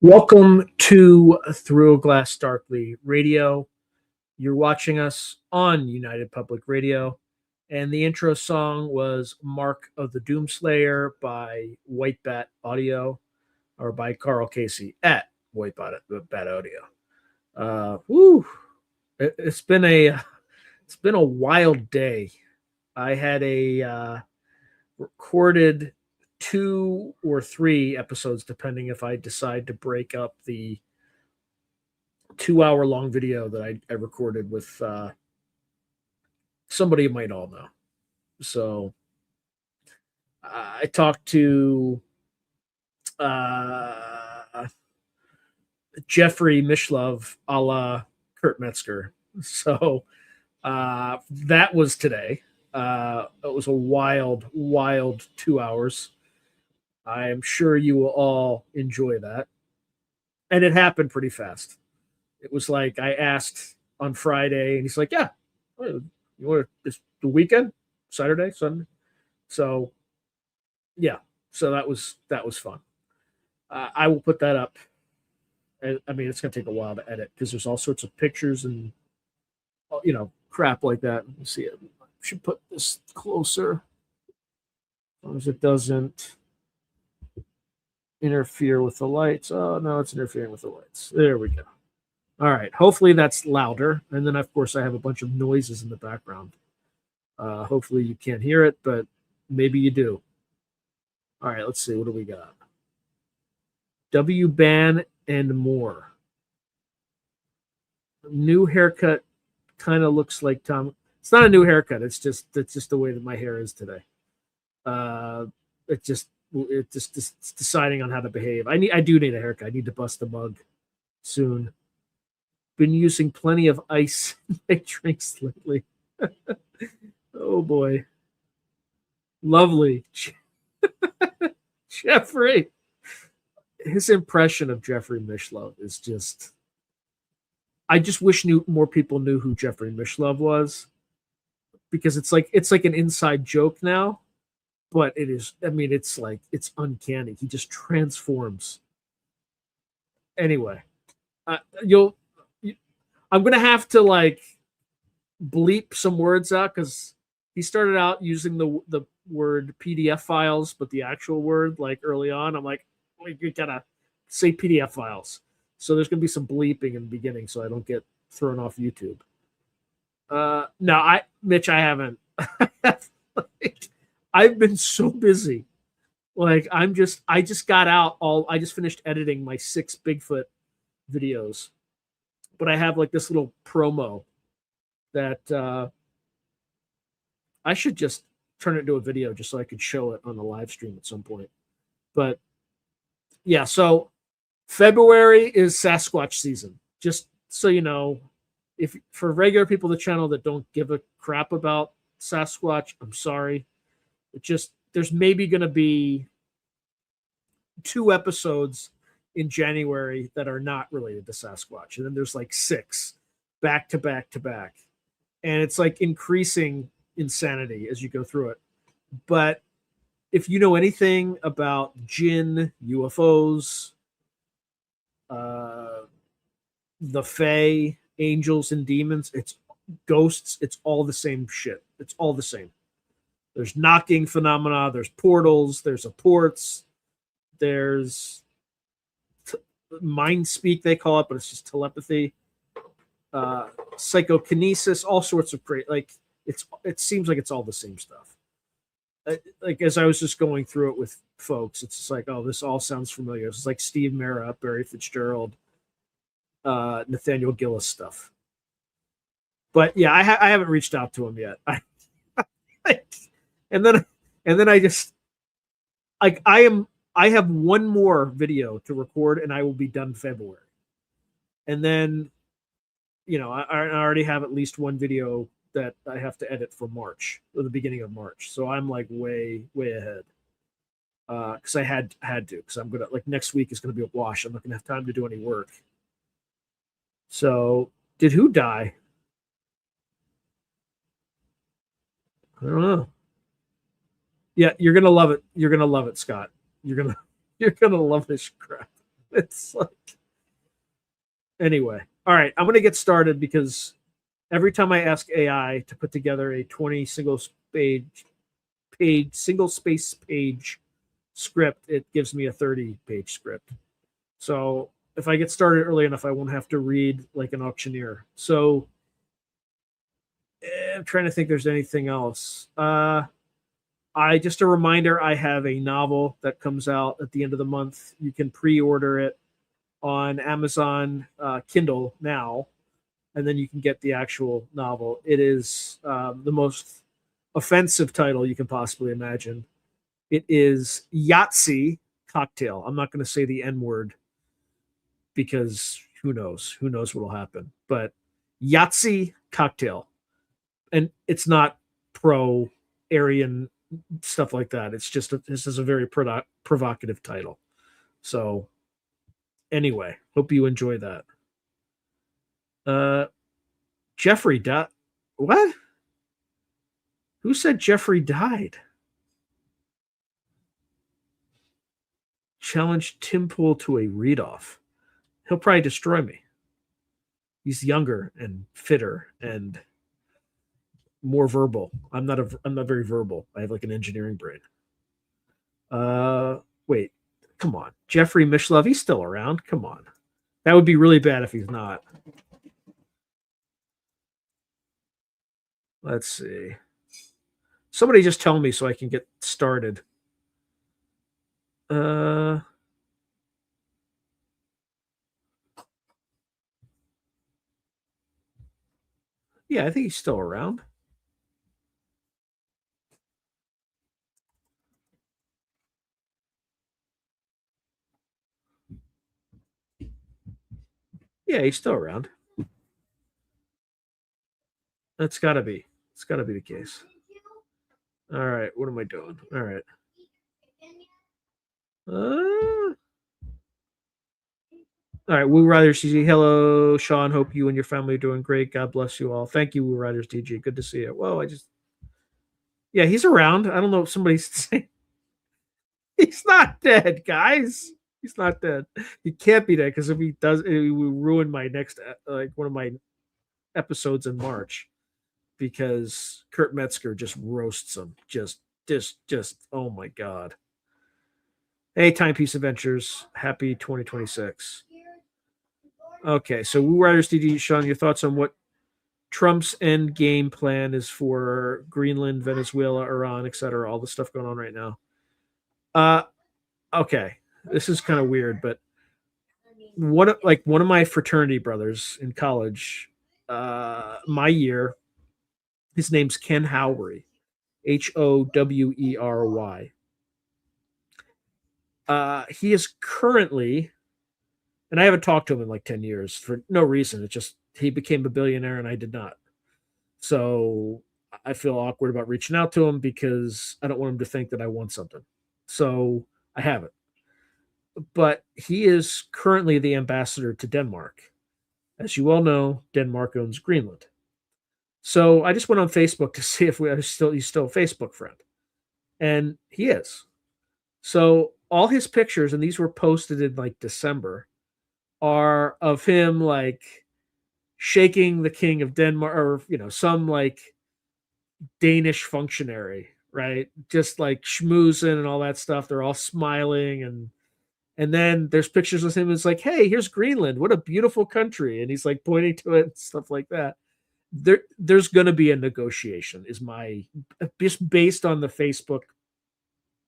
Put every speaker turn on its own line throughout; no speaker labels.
Welcome to Through a Glass Darkly Radio. You're watching us on United Public Radio, and the intro song was Mark of the Doomslayer by White Bat Audio, or by Carl Casey at White Bat Audio. Woo! It's been a wild day. I had a recorded 2 or 3 episodes, depending if I decide to break up the 2-hour long video that I recorded with somebody you might all know. So I talked to Jeffrey Mishlove a la Kurt Metzger. So that was today. It was a wild 2 hours. I am sure you will all enjoy that. And it happened pretty fast. It was like I asked on Friday, and he's like, "Yeah, you want this the weekend, Saturday, Sunday." So, yeah, so that was fun. I will put that up. I mean, it's going to take a while to edit because there's all sorts of pictures and crap like that. Let's see it. I should put this closer, as long as it doesn't interfere with the lights. Oh no, it's interfering with the lights. There we go. All right. Hopefully that's louder. And then of course I have a bunch of noises in the background. Hopefully you can't hear it, but maybe you do. All right, let's see. What do we got? W Ban and more. New haircut kind of looks like Tom. It's not a new haircut. It's just the way that my hair is today. It's deciding on how to behave. I do need a haircut. I need to bust a mug soon. Been using plenty of ice in my drinks lately. Oh boy. Lovely. Jeffrey. His impression of Jeffrey Mishlove is just, I just wish more people knew who Jeffrey Mishlove was, because it's like an inside joke now. But it is, I mean, it's uncanny. He just transforms. Anyway, I'm going to have to bleep some words out, because he started out using the word PDF files, but the actual word, early on, I'm like, you gotta say PDF files. So there's going to be some bleeping in the beginning so I don't get thrown off YouTube. No, Mitch, I haven't. I've been so busy. I just got out I just finished editing my 6 Bigfoot videos. But I have this little promo that I should just turn it into a video just so I could show it on the live stream at some point. But yeah, so February is Sasquatch season. Just so you know, if for regular people of the channel that don't give a crap about Sasquatch, I'm sorry. There's maybe going to be 2 episodes in January that are not related to Sasquatch, and then there's 6 back to back to back, and it's increasing insanity as you go through it. But if you know anything about jinn, UFOs, the Fae, angels and demons, it's ghosts, it's all the same shit. It's all the same. There's knocking phenomena, there's portals, there's apports, there's mind speak, they call it, but it's just telepathy, psychokinesis, all sorts of great, it seems like it's all the same stuff. As I was just going through it with folks, it's just oh, this all sounds familiar. It's like Steve Mera, Barry Fitzgerald, Nathaniel Gillis stuff. But yeah, I haven't reached out to him yet. And then I just I have one more video to record, and I will be done February. And then, I already have at least one video that I have to edit for March, or the beginning of March. So I'm way ahead. Because I had to, because I'm gonna next week is gonna be a wash. I'm not gonna have time to do any work. So did who die? I don't know. Yeah, you're gonna love it. You're gonna love it, Scott. You're gonna love this crap. It's like, anyway. All right, I'm gonna get started because every time I ask AI to put together a 20 single space page script, it gives me a 30-page script. So if I get started early enough, I won't have to read like an auctioneer. So I'm trying to think there's anything else. I just a reminder, I have a novel that comes out at the end of the month. You can pre-order it on Amazon Kindle now, and then you can get the actual novel. It is the most offensive title you can possibly imagine. It is Yahtzee Cocktail. I'm not going to say the N word because who knows? Who knows what will happen? But Yahtzee Cocktail. And it's not pro Aryan stuff like that. It's just this is a very provocative title. So anyway, hope you enjoy that. Uh, Jeffrey died. What? Who said Jeffrey died? Challenge Tim Pool to a read off. He'll probably destroy me. He's younger and fitter and more verbal. I'm not very verbal. I have like an engineering brain. Wait, come on. Jeffrey Mishlove, he's still around. Come on. That would be really bad if he's not. Let's see. Somebody just tell me so I can get started. Uh yeah, I think he's still around. Yeah, he's still around. That's gotta be. It's gotta be the case. All right, what am I doing? All right. Uh, all right, Woo Riders DG. Hello, Sean. Hope you and your family are doing great. God bless you all. Thank you, Woo Riders DG. Good to see you. Whoa, I just yeah, he's around. I don't know if somebody's saying he's not dead, guys. He's not dead. He can't be dead because if he does, it will ruin my next like one of my episodes in March because Kurt Metzger just roasts him. Just. Oh my god. Hey, Timepiece Adventures. Happy 2026. Okay, so Woo Riders DD, Sean, your thoughts on what Trump's end game plan is for Greenland, Venezuela, Iran, etc. All the stuff going on right now. Uh, okay, this is kind of weird, but one of my fraternity brothers in college, my year, his name's Ken Howry, Howey. He is currently, and I haven't talked to him in like 10 years for no reason. It's just he became a billionaire and I did not. So I feel awkward about reaching out to him because I don't want him to think that I want something. So I haven't. But he is currently the ambassador to Denmark. As you all know, Denmark owns Greenland. So I just went on Facebook to see if he's still a Facebook friend. And he is. So all his pictures, and these were posted in like December, are of him like shaking the king of Denmark or some like Danish functionary, right? Just like schmoozing and all that stuff. They're all smiling and then there's pictures of him. It's like, hey, here's Greenland. What a beautiful country. And he's like pointing to it and stuff like that. There's going to be a negotiation, is my just based on the Facebook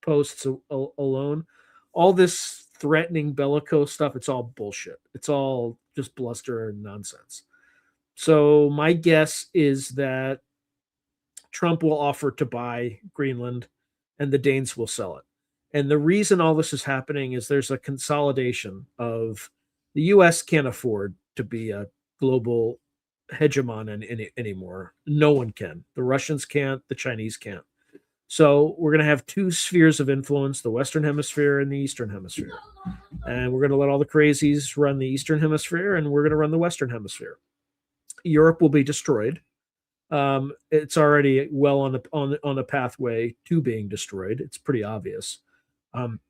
posts alone. All this threatening bellicose stuff, it's all bullshit. It's all just bluster and nonsense. So my guess is that Trump will offer to buy Greenland and the Danes will sell it. And the reason all this is happening is there's a consolidation of the US can't afford to be a global hegemon anymore. No one can. The Russians can't, the Chinese can't. So we're going to have two spheres of influence, the Western Hemisphere and the Eastern Hemisphere. And we're going to let all the crazies run the Eastern Hemisphere and we're going to run the Western Hemisphere. Europe will be destroyed. It's already well on the pathway to being destroyed. It's pretty obvious. Um,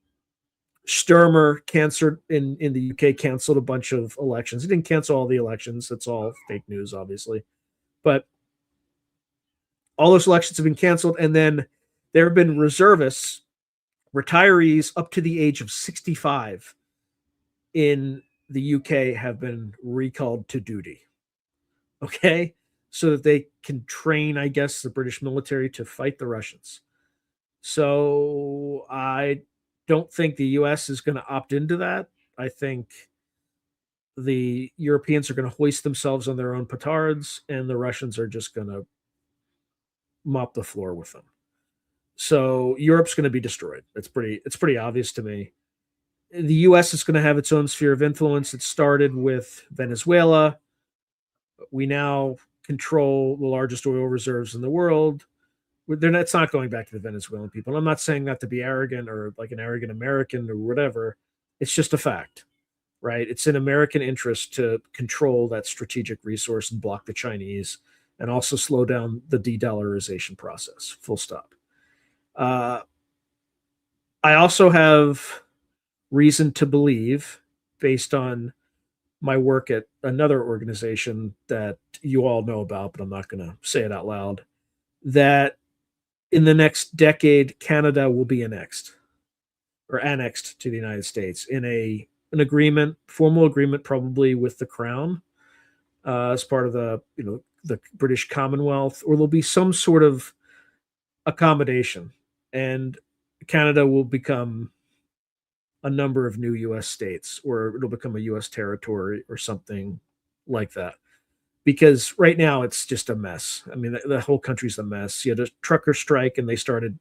Sturmer canceled in the UK canceled a bunch of elections. He didn't cancel all the elections. That's all fake news, obviously. But all those elections have been canceled, and then there have been reservists, retirees up to the age of 65 in the UK have been recalled to duty. Okay, so that they can train, I guess, the British military to fight the Russians. So I don't think the US is going to opt into that. I think the Europeans are going to hoist themselves on their own petards, and the Russians are just going to mop the floor with them. So Europe's going to be destroyed. It's pretty obvious to me. The US is going to have its own sphere of influence. It started with Venezuela. We now control the largest oil reserves in the world. It's not going back to the Venezuelan people. I'm not saying that to be arrogant or like an arrogant American or whatever. It's just a fact, right? It's in American interest to control that strategic resource and block the Chinese and also slow down the de-dollarization process. Full stop. Uh, I also have reason to believe, based on my work at another organization that you all know about, but I'm not going to say it out loud, that in the next decade, Canada will be annexed to the United States in an agreement, formal agreement, probably with the Crown as part of the British Commonwealth, or there'll be some sort of accommodation, and Canada will become a number of new U.S. states, or it'll become a U.S. territory or something like that. Because right now it's just a mess. I mean, the whole country's a mess. You had a trucker strike, and they started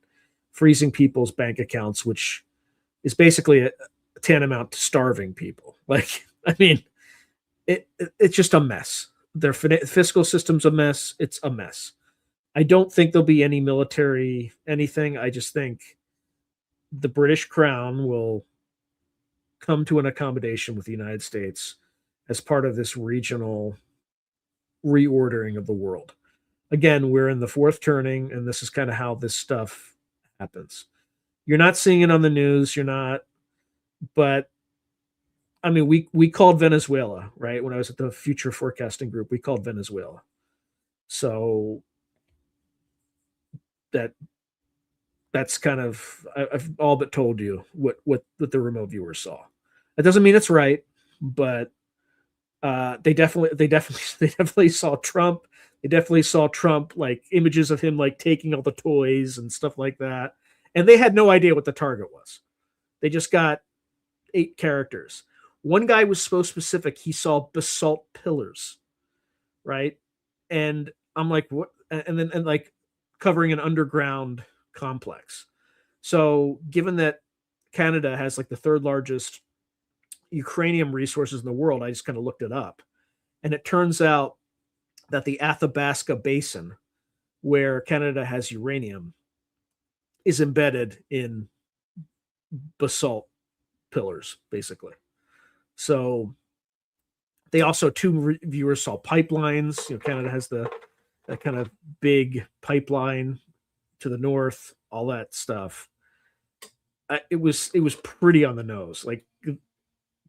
freezing people's bank accounts, which is basically a tantamount to starving people. Like, I mean, it's just a mess. Their fiscal system's a mess. It's a mess. I don't think there'll be any military anything. I just think the British Crown will come to an accommodation with the United States as part of this regional reordering of the world. Again, we're in the fourth turning, and this is kind of how this stuff happens. You're not seeing it on the news. You're not, but I mean, we called Venezuela, right? When I was at the Future Forecasting Group, we called Venezuela. So that's kind of, I've all but told you what the remote viewers saw. That doesn't mean it's right, but they definitely saw Trump. They definitely saw Trump, like images of him like taking all the toys and stuff like that, and they had no idea what the target was. They just got 8 characters. One guy was so specific; he saw basalt pillars, right? And I'm like, what? And like covering an underground complex. So, given that Canada has like the third largest Ukrainian resources in the world, I just kind of looked it up. And it turns out that the Athabasca Basin, where Canada has uranium, is embedded in basalt pillars, basically. So they also, two viewers saw pipelines. Canada has that kind of big pipeline to the north, all that stuff. It was pretty on the nose. Like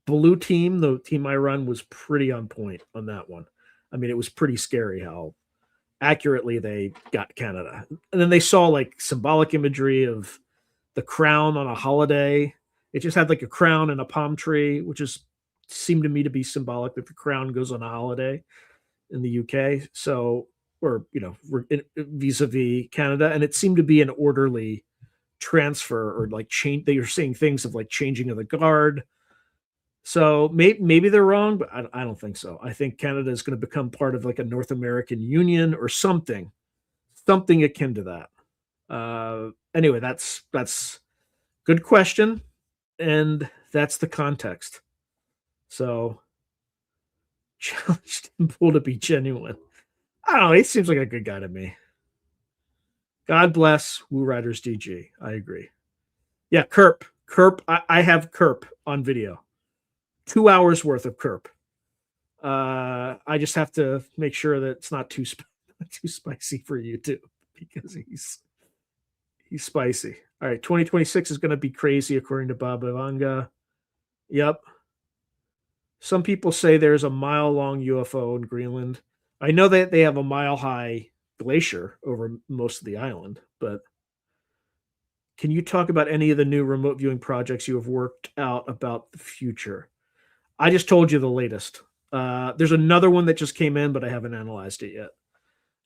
Blue Team, the team I run, was pretty on point on that one. I mean, it was pretty scary how accurately they got Canada. And then they saw like symbolic imagery of the crown on a holiday. It just had like a crown and a palm tree, which is seemed to me to be symbolic that the crown goes on a holiday in the UK. So, or vis-a-vis Canada, and it seemed to be an orderly transfer, or like change. They were saying things of like changing of the guard. So maybe they're wrong, but I don't think so. I think Canada is going to become part of like a North American Union or something akin to that. Anyway, that's good question, and that's the context. So challenged Bull to be genuine. I don't know. He seems like a good guy to me. God bless Woo Riders DG. I agree. Yeah, Kerp. I have Kerp on video. 2 hours worth of Kerp. I just have to make sure that it's not too spicy for you too, because He's spicy. All right, 2026 is going to be crazy according to Bob Ivanga. Yep. Some people say there's a mile-long UFO in Greenland. I know that they have a mile-high glacier over most of the island, but can you talk about any of the new remote viewing projects you have worked out about the future? I just told you the latest. There's another one that just came in, but I haven't analyzed it yet.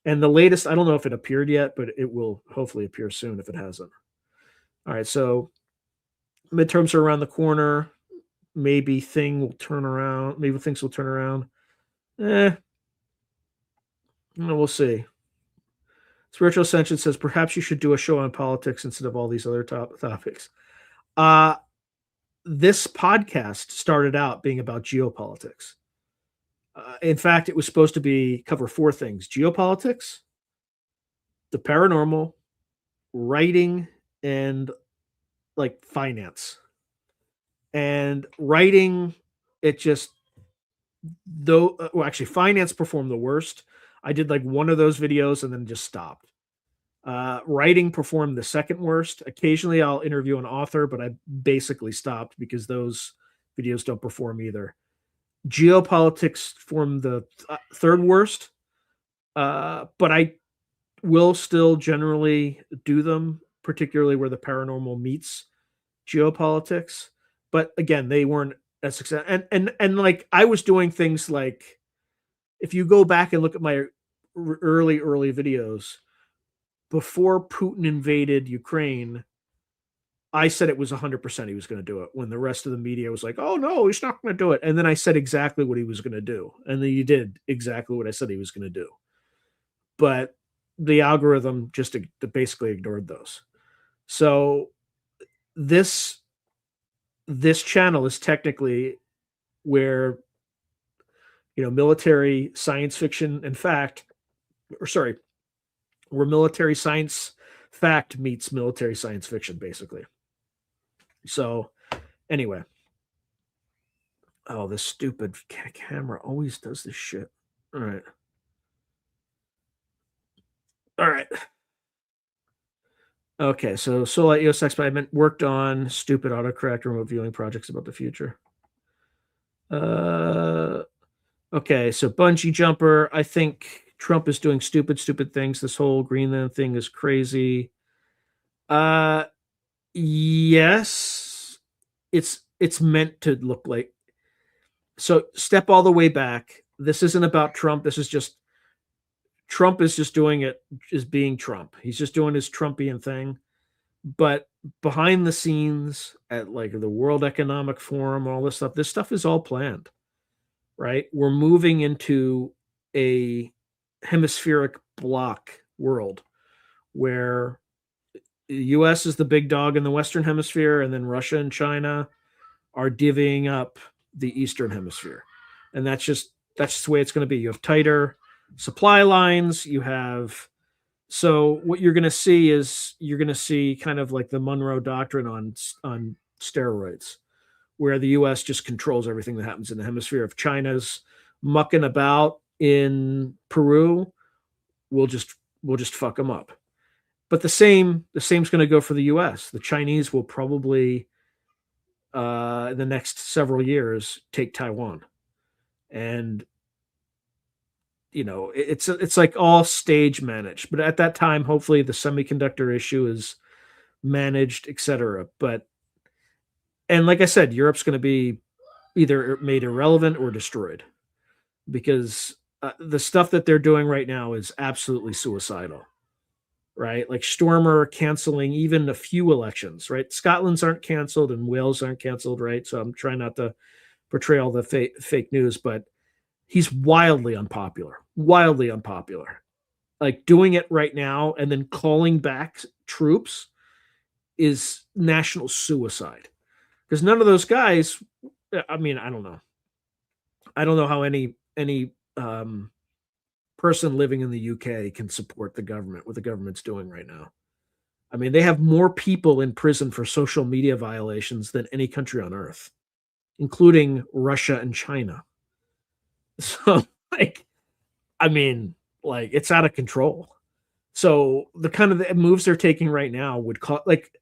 And the latest, I don't know if it appeared yet, but it will hopefully appear soon if it hasn't. All right, so midterms are around the corner. Maybe thing will turn around. Maybe things will turn around. We'll see. Spiritual Ascension says perhaps you should do a show on politics instead of all these other topics. This podcast started out being about geopolitics. In fact, it was supposed to cover four things: geopolitics, the paranormal, writing, and like finance. And writing, it just actually finance performed the worst. I did like one of those videos and then just stopped. Writing performed the second worst. Occasionally I'll interview an author, but I basically stopped because those videos don't perform either. Geopolitics formed the third worst, but I will still generally do them, particularly where the paranormal meets geopolitics. But again, they weren't a success. And like I was doing things like, if you go back and look at my early videos before Putin invaded Ukraine, I said it was 100% he was going to do it, when the rest of the media was like, oh no, he's not going to do it. And then I said exactly what he was going to do. And then he did exactly what I said he was going to do. But the algorithm just basically ignored those. So this channel is technically where, military science fiction and fact, where military science fact meets military science fiction, basically. So anyway, this stupid camera always does this shit. All right. Okay, so Solar EOS Experiment worked on stupid autocorrect remote viewing projects about the future. Okay, so bungee jumper. I think Trump is doing stupid things. This whole Greenland thing is crazy. Yes, it's meant to look like. So step all the way back. This isn't about Trump. This is just Trump is just doing it as being Trump. He's just doing his Trumpian thing. But behind the scenes at like the World Economic Forum, all this stuff is all planned, right? We're moving into a hemispheric block world where the US is the big dog in the Western Hemisphere, and then Russia and China are divvying up the Eastern Hemisphere. And that's just the way it's going to be. You have tighter supply lines. So what you're going to see is kind of like the Monroe Doctrine on steroids, where the U.S. just controls everything that happens in the hemisphere. If China's mucking about in Peru, we'll just fuck them up. But the same's going to go for the U.S. The Chinese will probably in the next several years take Taiwan, and it's like all stage managed. But at that time, hopefully the semiconductor issue is managed, etc. And like I said, Europe's going to be either made irrelevant or destroyed, because the stuff that they're doing right now is absolutely suicidal, right? Like Stormer canceling even a few elections, right? Scotland's aren't canceled and Wales aren't canceled, right? So I'm trying not to portray all the fake news, but he's wildly unpopular. Like doing it right now and then calling back troops is national suicide, because none of those guys, I mean, I don't know how any person living in the UK can support the government, what the government's doing right now. I mean, they have more people in prison for social media violations than any country on earth, including Russia and China. So, like, I mean, like, it's out of control. So the kind of the moves they're taking right now would cause, like,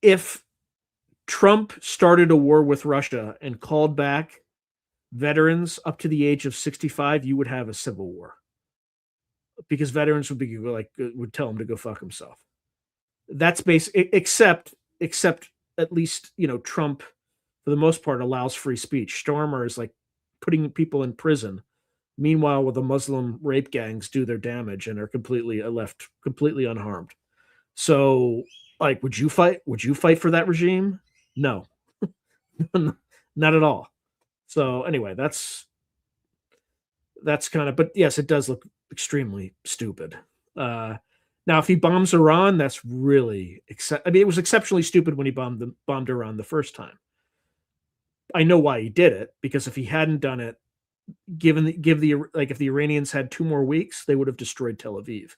if Trump started a war with Russia and called back veterans up to the age of 65, you would have a civil war because veterans would be like, would tell him to go fuck himself. That's basic, except at least, Trump, for the most part, allows free speech. Stormer is like putting people in prison. Meanwhile, the Muslim rape gangs do their damage and are completely left completely unharmed. So, like, would you fight? Would you fight for that regime? No, not at all. So anyway, that's kind of, but yes, it does look extremely stupid. Now, if he bombs Iran, that's really, I mean, it was exceptionally stupid when he bombed Iran the first time. I know why he did it, because if he hadn't done it, if the Iranians had 2 more weeks, they would have destroyed Tel Aviv,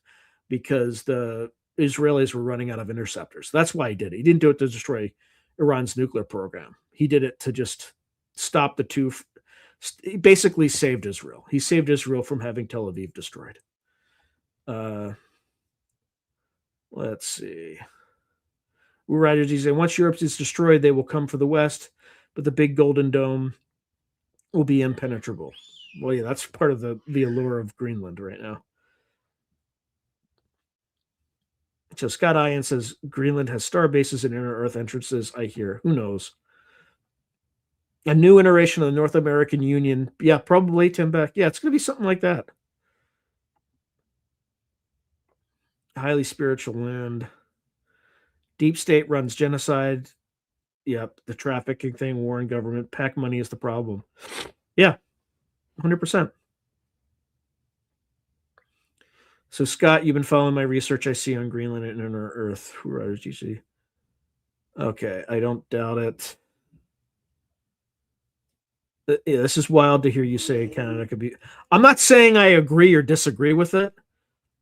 because the Israelis were running out of interceptors. That's why he did it. He didn't do it to destroy Iran's nuclear program. He did it to just stop the two. He basically saved Israel. He saved Israel from having Tel Aviv destroyed. Let's see. Riders, he said, once Europe is destroyed, they will come for the West, but the big golden dome will be impenetrable. Well, yeah, that's part of the allure of Greenland right now. So Scott Ian says Greenland has star bases and inner Earth entrances. I hear. Who knows? A new iteration of the North American Union. Yeah, probably, Tim Beck. Yeah, it's going to be something like that. Highly spiritual land. Deep state runs genocide. Yep, the trafficking thing, war and government. PAC money is the problem. Yeah, 100%. So, Scott, you've been following my research I see on Greenland and inner Earth. Who writers do you see? Okay, I don't doubt it. Yeah, this is wild to hear you say Canada could be. I'm not saying I agree or disagree with it.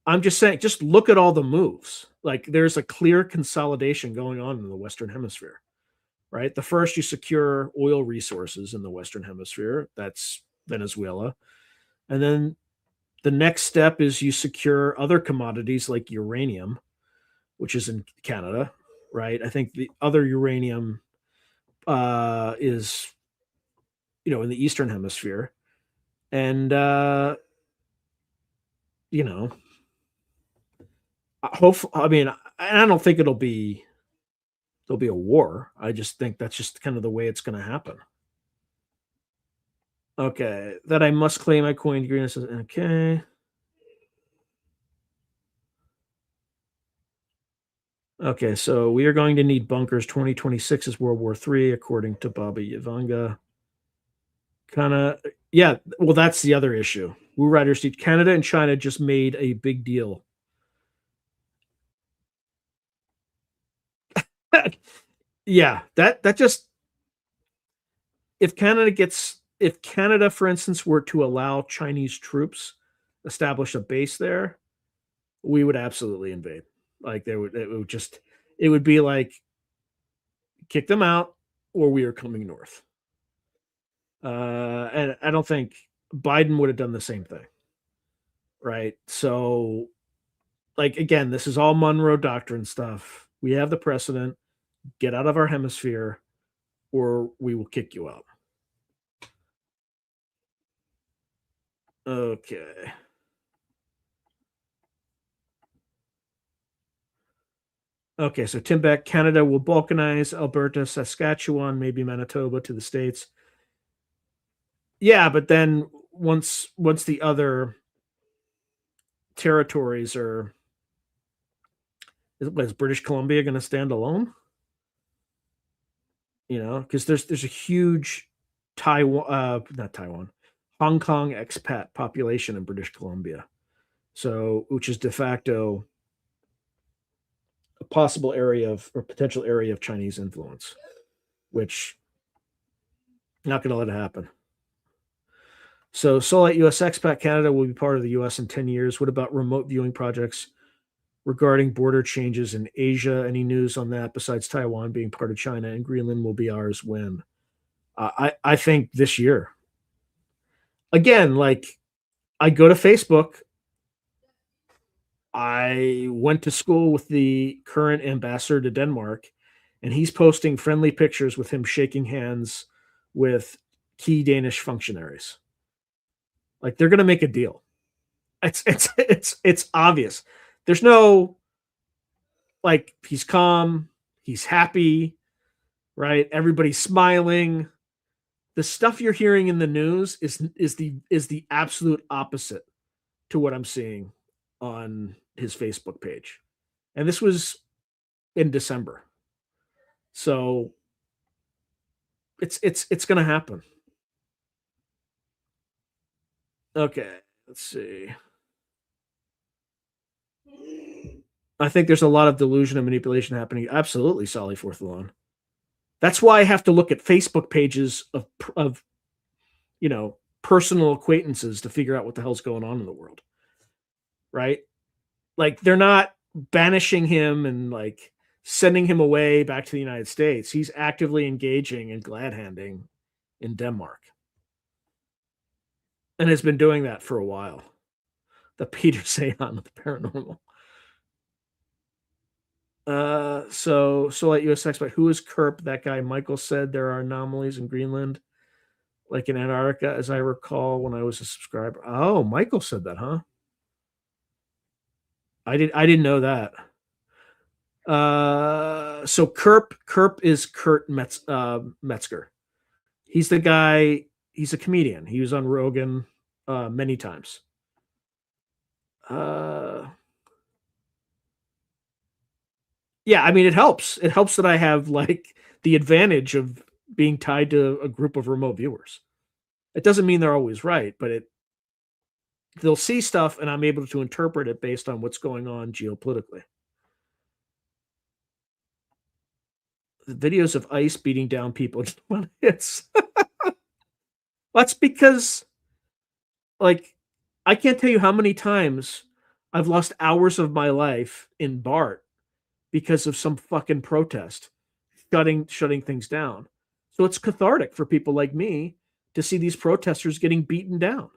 I'm just saying, just look at all the moves. Like, there's a clear consolidation going on in the Western Hemisphere, right? The first, you secure oil resources in the Western Hemisphere. That's Venezuela. And then the next step is you secure other commodities like uranium, which is in Canada, right? I think the other uranium is, in the Eastern Hemisphere. And, I mean, I don't think there'll be a war. I just think that's just kind of the way it's going to happen. Okay, that I must claim I coined greenness. Okay. Okay, so we are going to need bunkers. 2026 is World War III, according to Baba Yavanga. Kind of, yeah. Well, that's the other issue. Wu Riders, Canada and China just made a big deal. Yeah, that just, if Canada, for instance, were to allow Chinese troops establish a base there, we would absolutely invade. Like, it would be like, kick them out or we are coming north. And I don't think Biden would have done the same thing. Right. So, like, again, this is all Monroe Doctrine stuff. We have the precedent. Get out of our hemisphere or we will kick you out. Okay. Okay, so Tim Beck, Canada will balkanize Alberta, Saskatchewan, maybe Manitoba to the States. Yeah, but then once the other territories are, is British Columbia going to stand alone? Because there's a huge not Taiwan, Hong Kong expat population in British Columbia, so which is de facto a possible area of, or potential area of, Chinese influence, which not going to let it happen. So Solite US expat Canada will be part of the US in 10 years. What about remote viewing projects regarding border changes in Asia? Any news on that besides Taiwan being part of China, and Greenland will be ours when? I think this year. Again, like, I go to Facebook I went to school with the current ambassador to Denmark, and he's posting friendly pictures with him shaking hands with key Danish functionaries. Like they're going to make a deal. It's obvious. There's no like he's calm, he's happy, right? Everybody's smiling. The stuff you're hearing in the news is the absolute opposite to what I'm seeing on his Facebook page. And this was in December. So it's going to happen. Okay, let's see. I think there's a lot of delusion and manipulation happening. Absolutely, Solly Fourth Lawn. That's why I have to look at Facebook pages of personal acquaintances to figure out what the hell's going on in the world. Right? Like they're not banishing him and like sending him away back to the United States. He's actively engaging and glad handing in Denmark. And has been doing that for a while. The Peter Sahan of the paranormal. So like US expert, who is Kerp? That guy Michael said there are anomalies in Greenland, like in Antarctica, as I recall when I was a subscriber. Oh, Michael said that, huh? I didn't know that. So Kerp is Kurt Metzger. He's the guy. He's a comedian. He was on Rogan many times. Yeah, I mean it helps. It helps that I have like the advantage of being tied to a group of remote viewers. It doesn't mean they're always right, but they'll see stuff and I'm able to interpret it based on what's going on geopolitically. The videos of ICE beating down people when it's that's because like I can't tell you how many times I've lost hours of my life in BART because of some fucking protest shutting things down. So it's cathartic for people like me to see these protesters getting beaten down,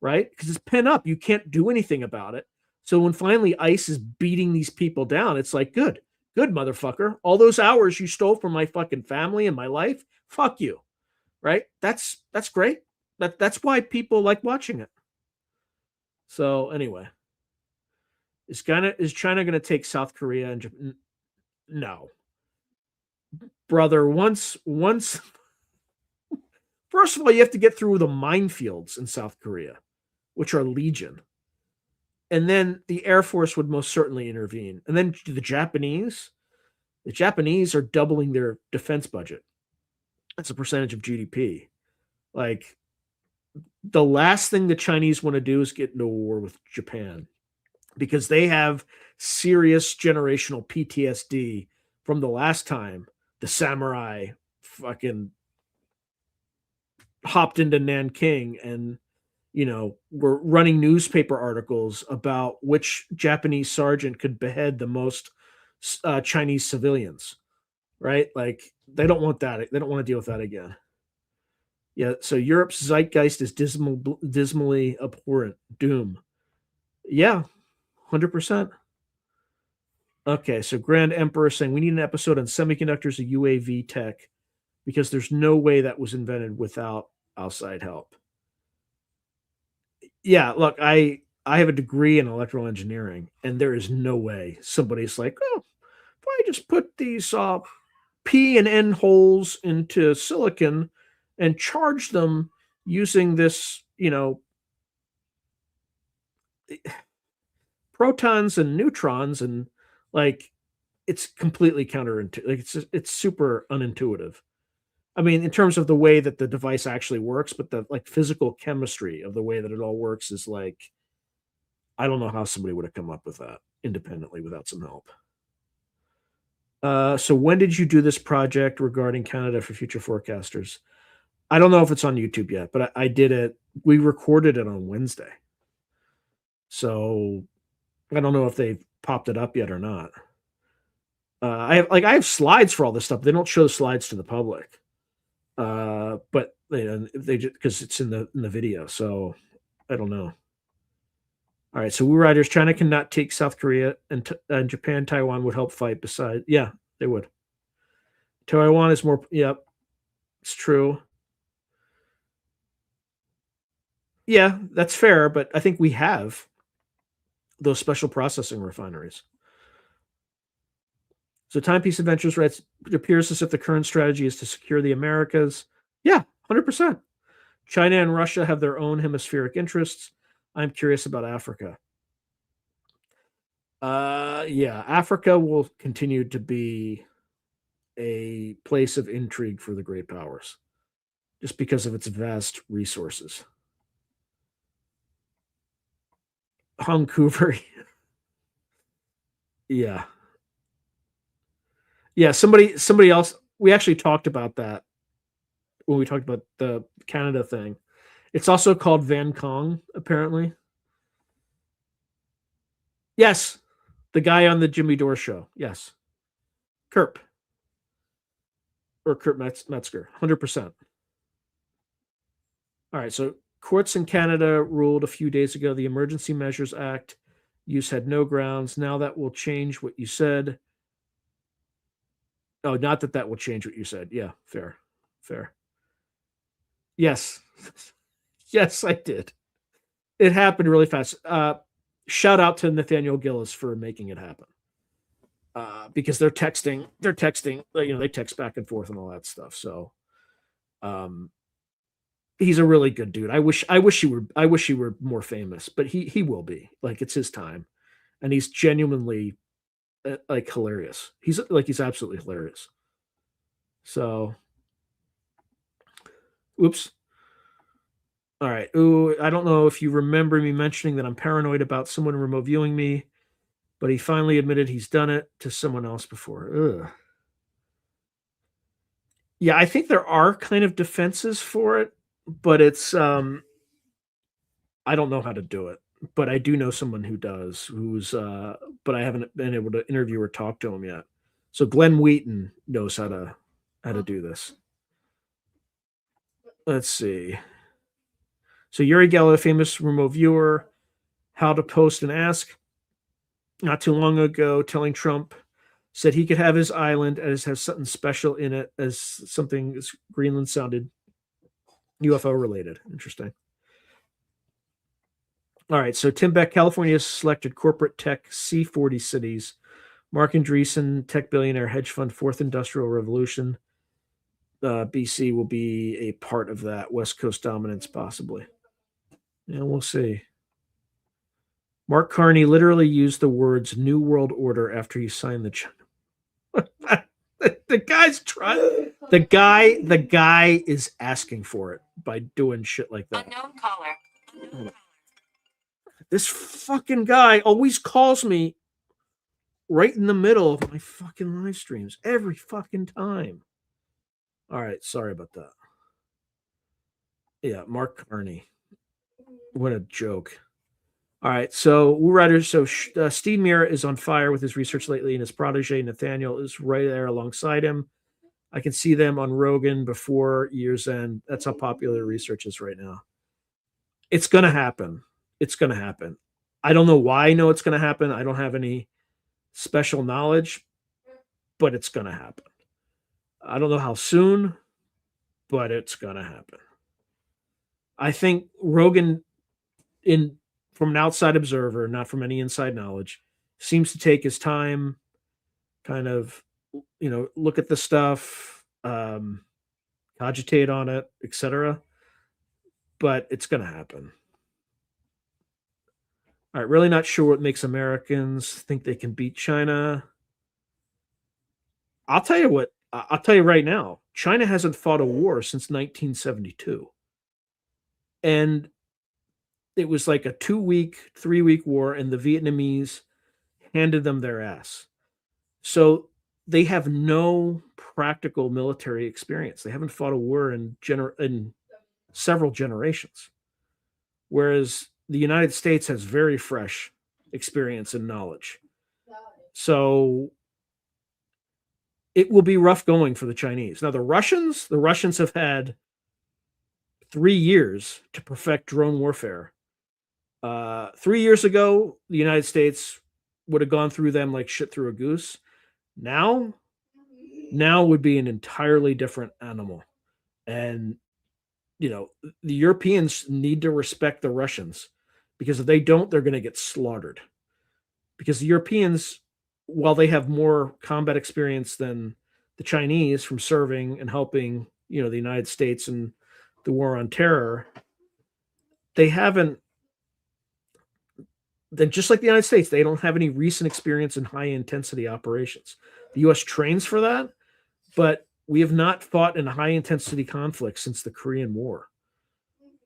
right? Because it's pent up. You can't do anything about it. So when finally ICE is beating these people down, it's like, good, motherfucker. All those hours you stole from my fucking family and my life, fuck you, right? That's great. That's why people like watching it. So anyway, is China going to take South Korea and Japan? No, brother. Once, first of all, you have to get through the minefields in South Korea, which are legion, and then the Air Force would most certainly intervene. And then the Japanese are doubling their defense budget. That's a percentage of GDP. Like the last thing the Chinese want to do is get into a war with Japan because they have serious generational PTSD from the last time the samurai fucking hopped into Nanking and were running newspaper articles about which Japanese sergeant could behead the most Chinese civilians, right? Like they don't want that. They don't want to deal with that again. Yeah. So Europe's zeitgeist is dismally abhorrent. Doom. Yeah, 100%. Okay, so Grand Emperor saying we need an episode on semiconductors and UAV tech because there's no way that was invented without outside help. Yeah, look, I have a degree in electrical engineering, and there is no way somebody's like, oh, if I just put these P and N holes into silicon and charge them using this, protons and neutrons, and like it's completely counterintuitive. Like it's super unintuitive. I mean, in terms of the way that the device actually works, but the like physical chemistry of the way that it all works is like, I don't know how somebody would have come up with that independently without some help. So when did you do this project regarding Canada for future forecasters? I don't know if it's on YouTube yet, but I did it. We recorded it on Wednesday. So I don't know if they've popped it up yet or not. I have slides for all this stuff. They don't show slides to the public. But they just because it's in the video, so I don't know. All right, so Wu Riders, China cannot take South Korea, and Japan, Taiwan would help fight. Beside, yeah, they would. Taiwan is more. Yep, it's true. Yeah, that's fair, but I think we have those special processing refineries. So Timepiece Adventures writes, it appears as if the current strategy is to secure the Americas. Yeah, 100%. China and Russia have their own hemispheric interests. I'm curious about Africa. Yeah, Africa will continue to be a place of intrigue for the great powers just because of its vast resources. Vancouver. Yeah. Yeah, somebody else, we actually talked about that when we talked about the Canada thing. It's also called Van Kong, apparently. Yes, the guy on the Jimmy Dore show. Yes, Kurt or Kurt Metzger, 100%. All right, so courts in Canada ruled a few days ago the Emergency Measures Act use had no grounds. Now that will change what you said. Oh, not that will change what you said. Yeah, fair, fair. Yes, yes, I did. It happened really fast. Shout out to Nathaniel Gillis for making it happen. Because they're texting, they text back and forth and all that stuff. So, he's a really good dude. I wish he were more famous, but he will be. Like, it's his time, and he's genuinely like hilarious. He's absolutely hilarious. So, oops. All right. Ooh, I don't know if you remember me mentioning that I'm paranoid about someone remote viewing me, but he finally admitted he's done it to someone else before. Ugh. Yeah, I think there are kind of defenses for it, but it's I don't know how to do it. But I do know someone who does, but I haven't been able to interview or talk to him yet. So Glenn Wheaton knows how to do this. Let's see. So Uri Geller, famous remote viewer, how to post and ask. Not too long ago, telling Trump said he could have his island as has something special in it, as something as Greenland sounded UFO related. Interesting. All right, so Tim Beck, California selected corporate tech C40 cities. Mark Andreessen, tech billionaire hedge fund, fourth industrial revolution. BC will be a part of that. West Coast dominance, possibly. Yeah, we'll see. Mark Carney literally used the words "New World Order" after he signed the China. The guy's trying. The guy is asking for it by doing shit like that. Unknown caller. This fucking guy always calls me right in the middle of my fucking live streams every fucking time. All right, sorry about that. Yeah, Mark Carney. What a joke. All right, so Wu Rider. So Steve Mira is on fire with his research lately, and his protege Nathaniel is right there alongside him. I can see them on Rogan before year's end. That's how popular research is right now. It's going to happen. It's going to happen. I don't know why I know it's going to happen. I don't have any special knowledge, but it's going to happen. I don't know how soon, but it's going to happen. I think Rogan, from an outside observer, not from any inside knowledge, seems to take his time, kind of, look at the stuff, cogitate on it, etc. But it's going to happen. All right, really not sure what makes Americans think they can beat China. I'll tell you what. I'll tell you right now. China hasn't fought a war since 1972, and it was like a 2-week, 3-week war, and the Vietnamese handed them their ass. So they have no practical military experience. They haven't fought a war in several generations, whereas the United States has very fresh experience and knowledge. So it will be rough going for the Chinese. Now the Russians have had 3 years to perfect drone warfare. 3 years ago, the United States would have gone through them like shit through a goose. Now, now would be an entirely different animal. And the Europeans need to respect the Russians, because if they don't, they're going to get slaughtered. Because the Europeans, while they have more combat experience than the Chinese from serving and helping, the United States in the war on terror, they haven't. Then just like the United States, they don't have any recent experience in high intensity operations. The U.S. trains for that, but we have not fought in a high intensity conflict since the Korean War.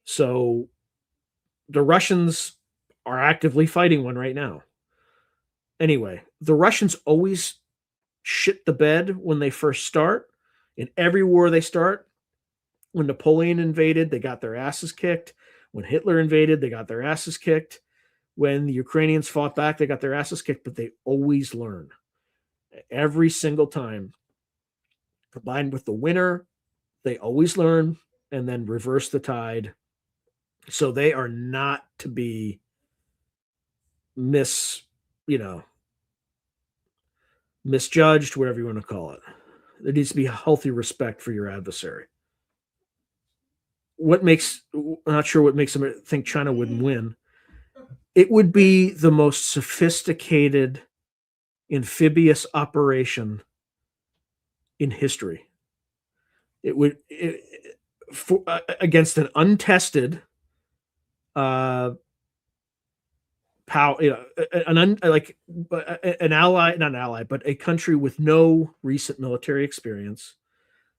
So the Russians are actively fighting one right now. Anyway, the Russians always shit the bed when they first start. In every war they start, when Napoleon invaded, they got their asses kicked. When Hitler invaded, they got their asses kicked. When the Ukrainians fought back, they got their asses kicked, but they always learn. Every single time. Combined with the winner, they always learn and then reverse the tide. So they are not to be misjudged, whatever you want to call it. There needs to be a healthy respect for your adversary. I'm not sure what makes them think China wouldn't win. It would be the most sophisticated amphibious operation in history. It would against an untested power, an ally, not an ally, but a country with no recent military experience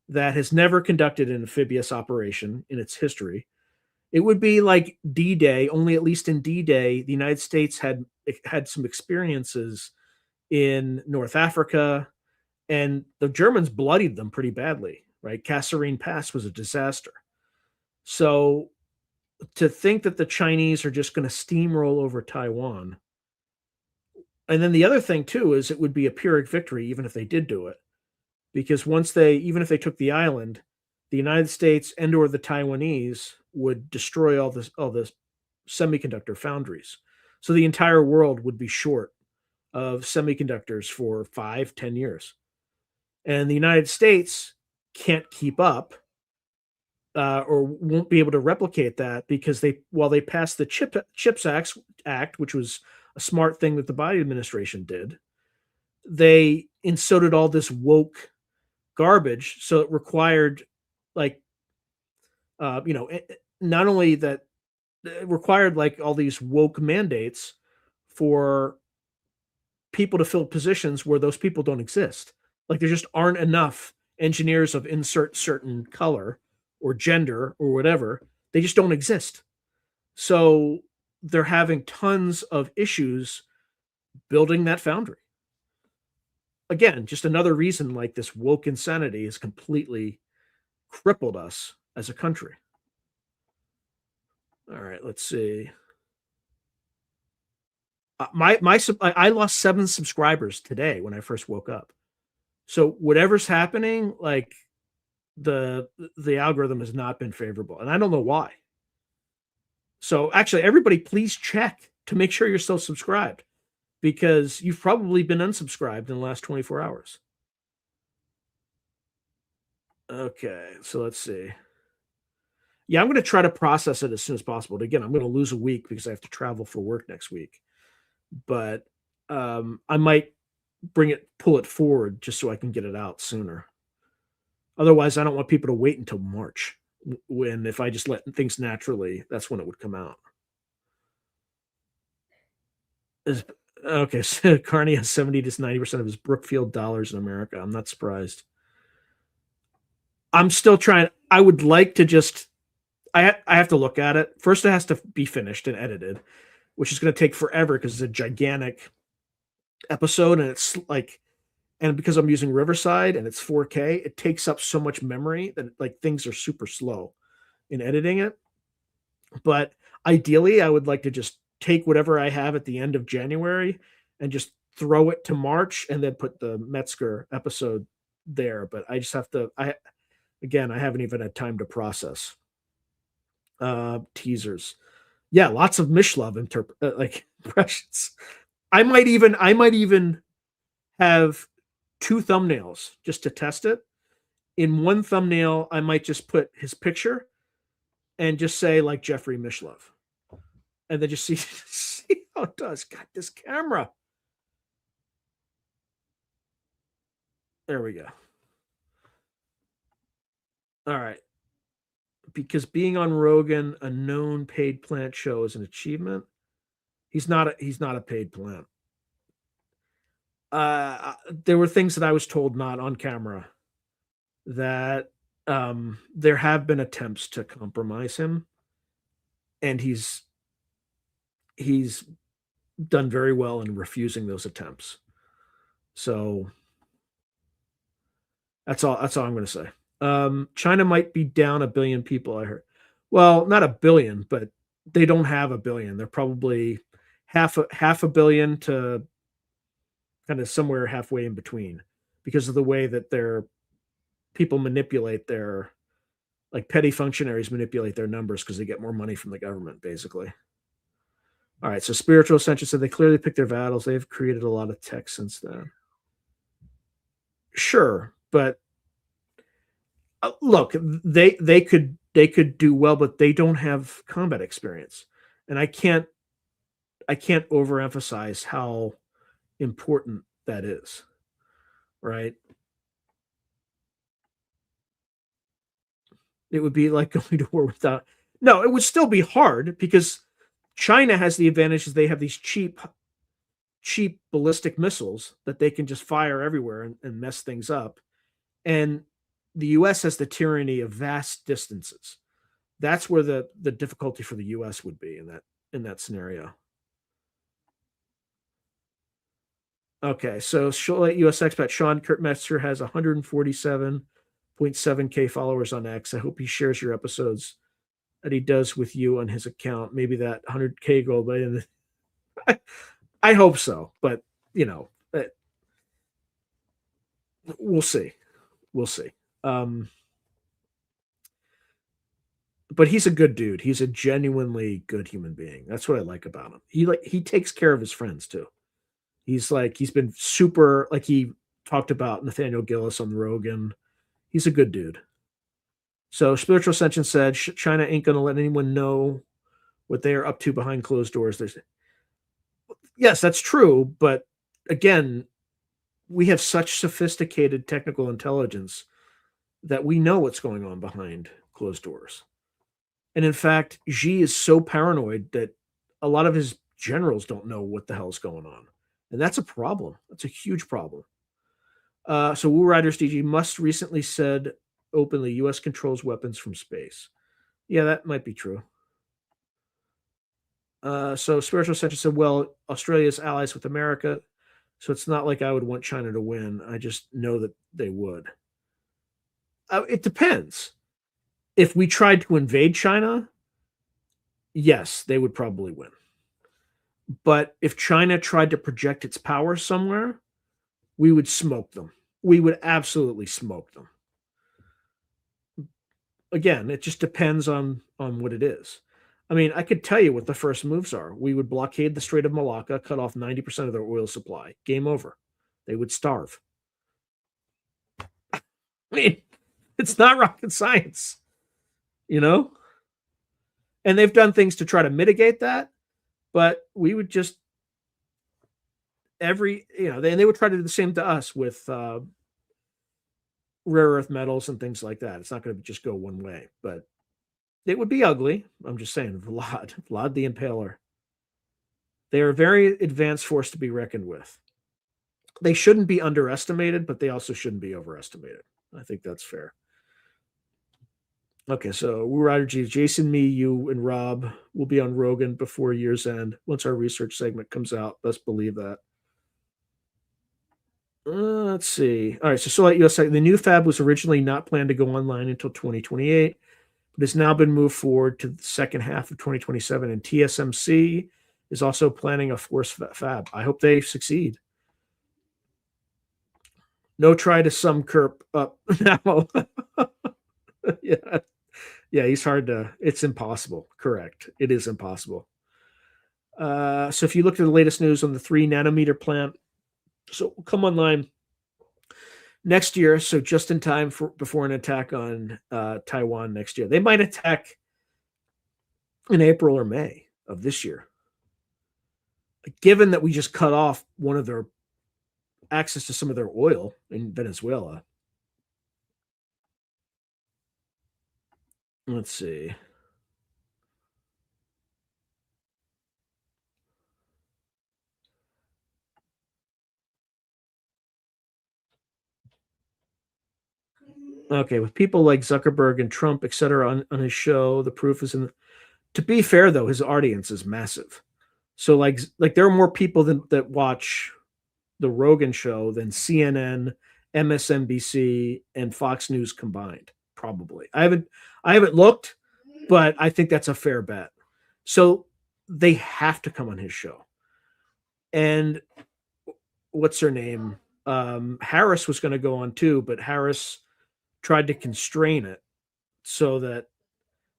that has never conducted an amphibious operation in its history. It would be like D-Day, only at least in D-Day, the United States had some experiences in North Africa, and the Germans bloodied them pretty badly, right? Kasserine Pass was a disaster. So to think that the Chinese are just going to steamroll over Taiwan. And then the other thing too is it would be a Pyrrhic victory even if they did do it, because even if they took the island, the United States and or the Taiwanese would destroy all the semiconductor foundries. So the entire world would be short of semiconductors for 5-10 years. And the United States can't keep up or won't be able to replicate that, because while they passed the Chips Act, which was a smart thing that the Biden administration did, they inserted all this woke garbage. So it required, like, not only that, it required like all these woke mandates for people to fill positions where those people don't exist. Like there just aren't enough engineers of insert certain color or gender or whatever. They just don't exist. So they're having tons of issues building that foundry. Again, just another reason like this woke insanity has completely crippled us as a country. All right, let's see. I lost 7 subscribers today when I first woke up. So whatever's happening, like the algorithm has not been favorable, and I don't know why. So actually, everybody, please check to make sure you're still subscribed, because you've probably been unsubscribed in the last 24 hours. Okay, so let's see. Yeah, I'm going to try to process it as soon as possible. Again, I'm going to lose a week because I have to travel for work next week. But I might pull it forward just so I can get it out sooner. Otherwise, I don't want people to wait until March, when if I just let things naturally, that's when it would come out. Okay, so Carney has 70 to 90% of his Brookfield dollars in America. I'm not surprised. I'm still trying. I would like to just, I have to look at it. First, it has to be finished and edited, which is going to take forever because it's a gigantic episode, and it's like, and because I'm using Riverside and it's 4K, it takes up so much memory that like things are super slow in editing it. But ideally, I would like to just take whatever I have at the end of January and just throw it to March and then put the Metzger episode there. But I just have to, I haven't even had time to process. Teasers. Yeah, lots of Mishlove like impressions. I might even have two thumbnails just to test it. In one thumbnail, I might just put his picture and just say like Jeffrey Mishlove, and then just see how it does. God, this camera. There we go. All right. Because being on Rogan, a known paid plant show, is an achievement. He's not a paid plant. There were things that I was told not on camera that there have been attempts to compromise him, and he's done very well in refusing those attempts. So that's all I'm going to say. China might be down a billion people, I heard. Well, not a billion, but they don't have a billion. They're probably half a billion to kind of somewhere halfway in between, because of the way that their people manipulate their, like, petty functionaries manipulate their numbers because they get more money from the government, basically. All right, so Spiritual Ascension said they clearly picked their battles. They've created a lot of tech since then. Sure, but look, they could do well, but they don't have combat experience, and I can't overemphasize how important that is, right? It would be like going to war without. No, it would still be hard because China has the advantage is they have these cheap ballistic missiles that they can just fire everywhere and mess things up. And the US has the tyranny of vast distances. That's where the difficulty for the US would be in that scenario. Okay, so US expat Sean Kurtmetzer has 147.7K followers on X. I hope he shares your episodes that he does with you on his account. Maybe that 100K goal, but I hope so. But you know, we'll see. We'll see. But he's a good dude. He's a genuinely good human being. That's what I like about him. He takes care of his friends too. He's been super, like, he talked about Nathaniel Gillis on Rogan. He's a good dude. So Spiritual Ascension said China ain't gonna let anyone know what they are up to behind closed doors. Yes, that's true, but again, we have such sophisticated technical intelligence that we know what's going on behind closed doors. And in fact, Xi is so paranoid that a lot of his generals don't know what the hell's going on. And that's a problem. That's a huge problem. So Woo Riders DG Must recently said openly US controls weapons from space. Yeah, that might be true. So Spiritual Ascension said, well, Australia is allies with America, so it's not like I would want China to win. I just know that they would. It depends. If we tried to invade China, yes, they would probably win. But if China tried to project its power somewhere, we would smoke them. We would absolutely smoke them. Again, it just depends on what it is. I mean, I could tell you what the first moves are. We would blockade the Strait of Malacca, cut off 90% of their oil supply. Game over. They would starve. I mean, it's not rocket science, you know? And they've done things to try to mitigate that, but we would just they would try to do the same to us with rare earth metals and things like that. It's not going to just go one way, but it would be ugly. I'm just saying, Vlad the Impaler. They are a very advanced force to be reckoned with. They shouldn't be underestimated, but they also shouldn't be overestimated. I think that's fair. Okay, so Woo Rider G, Jason, me, you, and Rob will be on Rogan before year's end. Once our research segment comes out, best believe that. Let's see. All right, so Solar US, the new fab was originally not planned to go online until 2028, but has now been moved forward to the second half of 2027. And TSMC is also planning a force fab. I hope they succeed. No try to sum Kerp up now. Yeah. Yeah, he's hard to. It's impossible. Correct. It is impossible. So if you look at the latest news on the 3 nanometer plant, so it'll come online next year. So just in time for before an attack on Taiwan next year. They might attack in April or May of this year. Given that we just cut off one of their access to some of their oil in Venezuela. Let's see. Okay, with people like Zuckerberg and Trump, et cetera, on his show, the proof is in. To be fair, though, his audience is massive. So like there are more people that watch the Rogan show than CNN, MSNBC, and Fox News combined. Probably. I haven't looked, but I think that's a fair bet. So they have to come on his show. And what's her name? Harris was going to go on too, but Harris tried to constrain it so that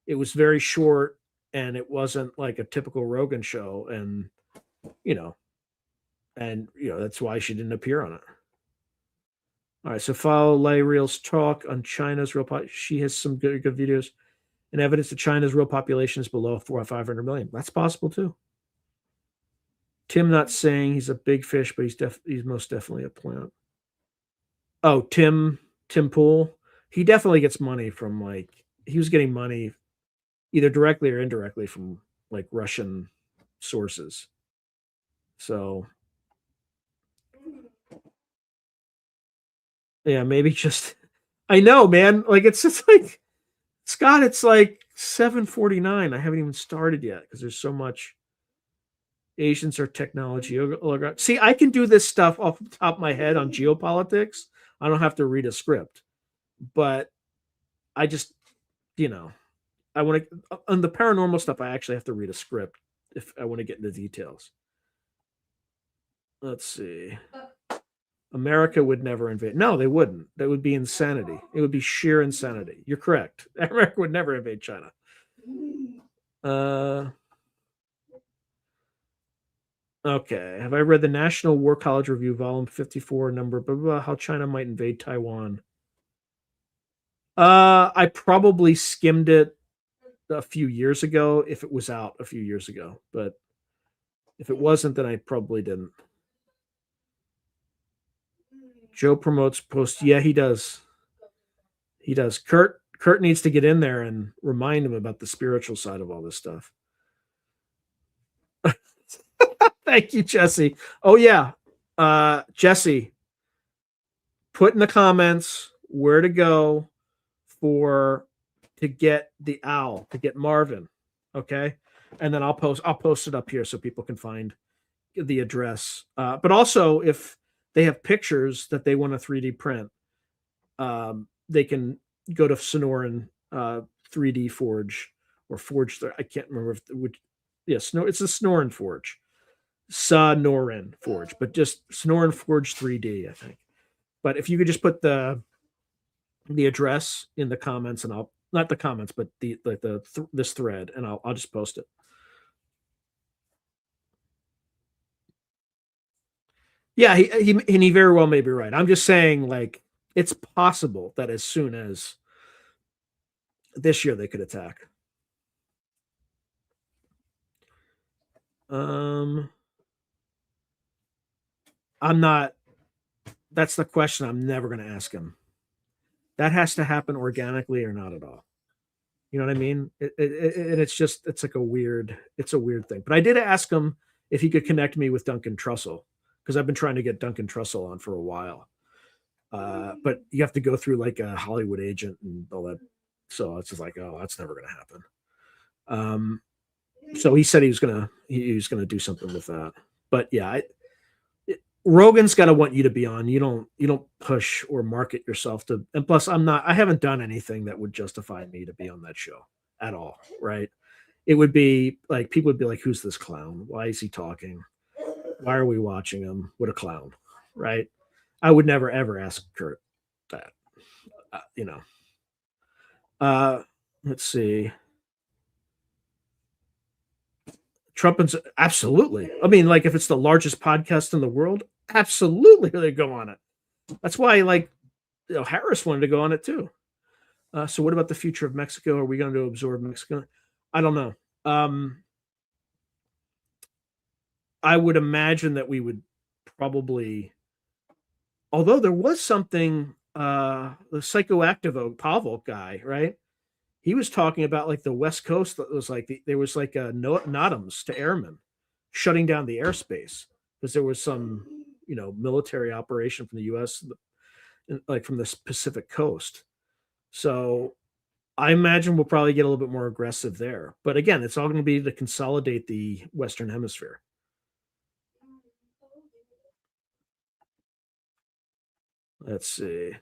it was very short and it wasn't like a typical Rogan show. You know, that's why she didn't appear on it. All right, so follow Lai Real's talk on China's real. She has some good videos and evidence that China's real population is below 400 or 500 million. That's possible too. Tim not saying he's a big fish, but he's most definitely a plant. Oh, Tim Pool. He definitely gets money from he was getting money either directly or indirectly from like Russian sources. So yeah, maybe just I know, man. Like it's just like Scott, it's like 7:49. I haven't even started yet because there's so much. Asians are technology. See, I can do this stuff off the top of my head on geopolitics. I don't have to read a script, but I just, I want to on the paranormal stuff. I actually have to read a script if I want to get into details. Let's see. America would never invade. No, they wouldn't. That would be insanity. It would be sheer insanity. You're correct. America would never invade China. Okay. Have I read the National War College Review, Volume 54, number blah, blah, blah, how China might invade Taiwan? I probably skimmed it a few years ago if it was out a few years ago, but if it wasn't, then I probably didn't. Joe promotes post. Yeah, he does. He does. Kurt needs to get in there and remind him about the spiritual side of all this stuff. Thank you, Jesse. Oh yeah. Jesse, put in the comments where to go to get the owl, to get Marvin. Okay. And then I'll post it up here so people can find the address. But also if they have pictures that they want to 3D print, they can go to Sonoran 3D Forge or Forge. I can't remember if it's a Sonoran Forge. Sonoran Forge, but just Sonoran Forge 3D, I think. But if you could just put the address in the comments, and I'll not the comments, but this thread, and I'll just post it. Yeah, he very well may be right. I'm just saying, like, it's possible that as soon as this year they could attack. I'm not. That's the question I'm never going to ask him. That has to happen organically or not at all. You know what I mean? It's like a weird thing. But I did ask him if he could connect me with Duncan Trussell because I've been trying to get Duncan Trussell on for a while. But you have to go through like a Hollywood agent and all that. So it's just like, oh, that's never going to happen. So he said he was gonna do something with that. But yeah, Rogan's got to want you to be on. You don't push or market yourself to. And plus, I haven't done anything that would justify me to be on that show at all. Right? It would be like people would be like, "Who's this clown? Why is he talking? Why are we watching him? What a clown!" Right? I would never ever ask Kurt that. You know. Let's see. Trump and absolutely. I mean, like if it's the largest podcast in the world, absolutely they go on it. That's why, like, Harris wanted to go on it too. So, what about the future of Mexico? Are we going to absorb Mexico? I don't know. I would imagine that we would probably, although there was something, the psychoactive Pavel guy, right? He was talking about like the West Coast that was like there was like a NOTAMs to airmen shutting down the airspace because there was some military operation from the U.S. like from the Pacific coast. So I imagine we'll probably get a little bit more aggressive there. But again, it's all going to be to consolidate the Western Hemisphere. Let's see.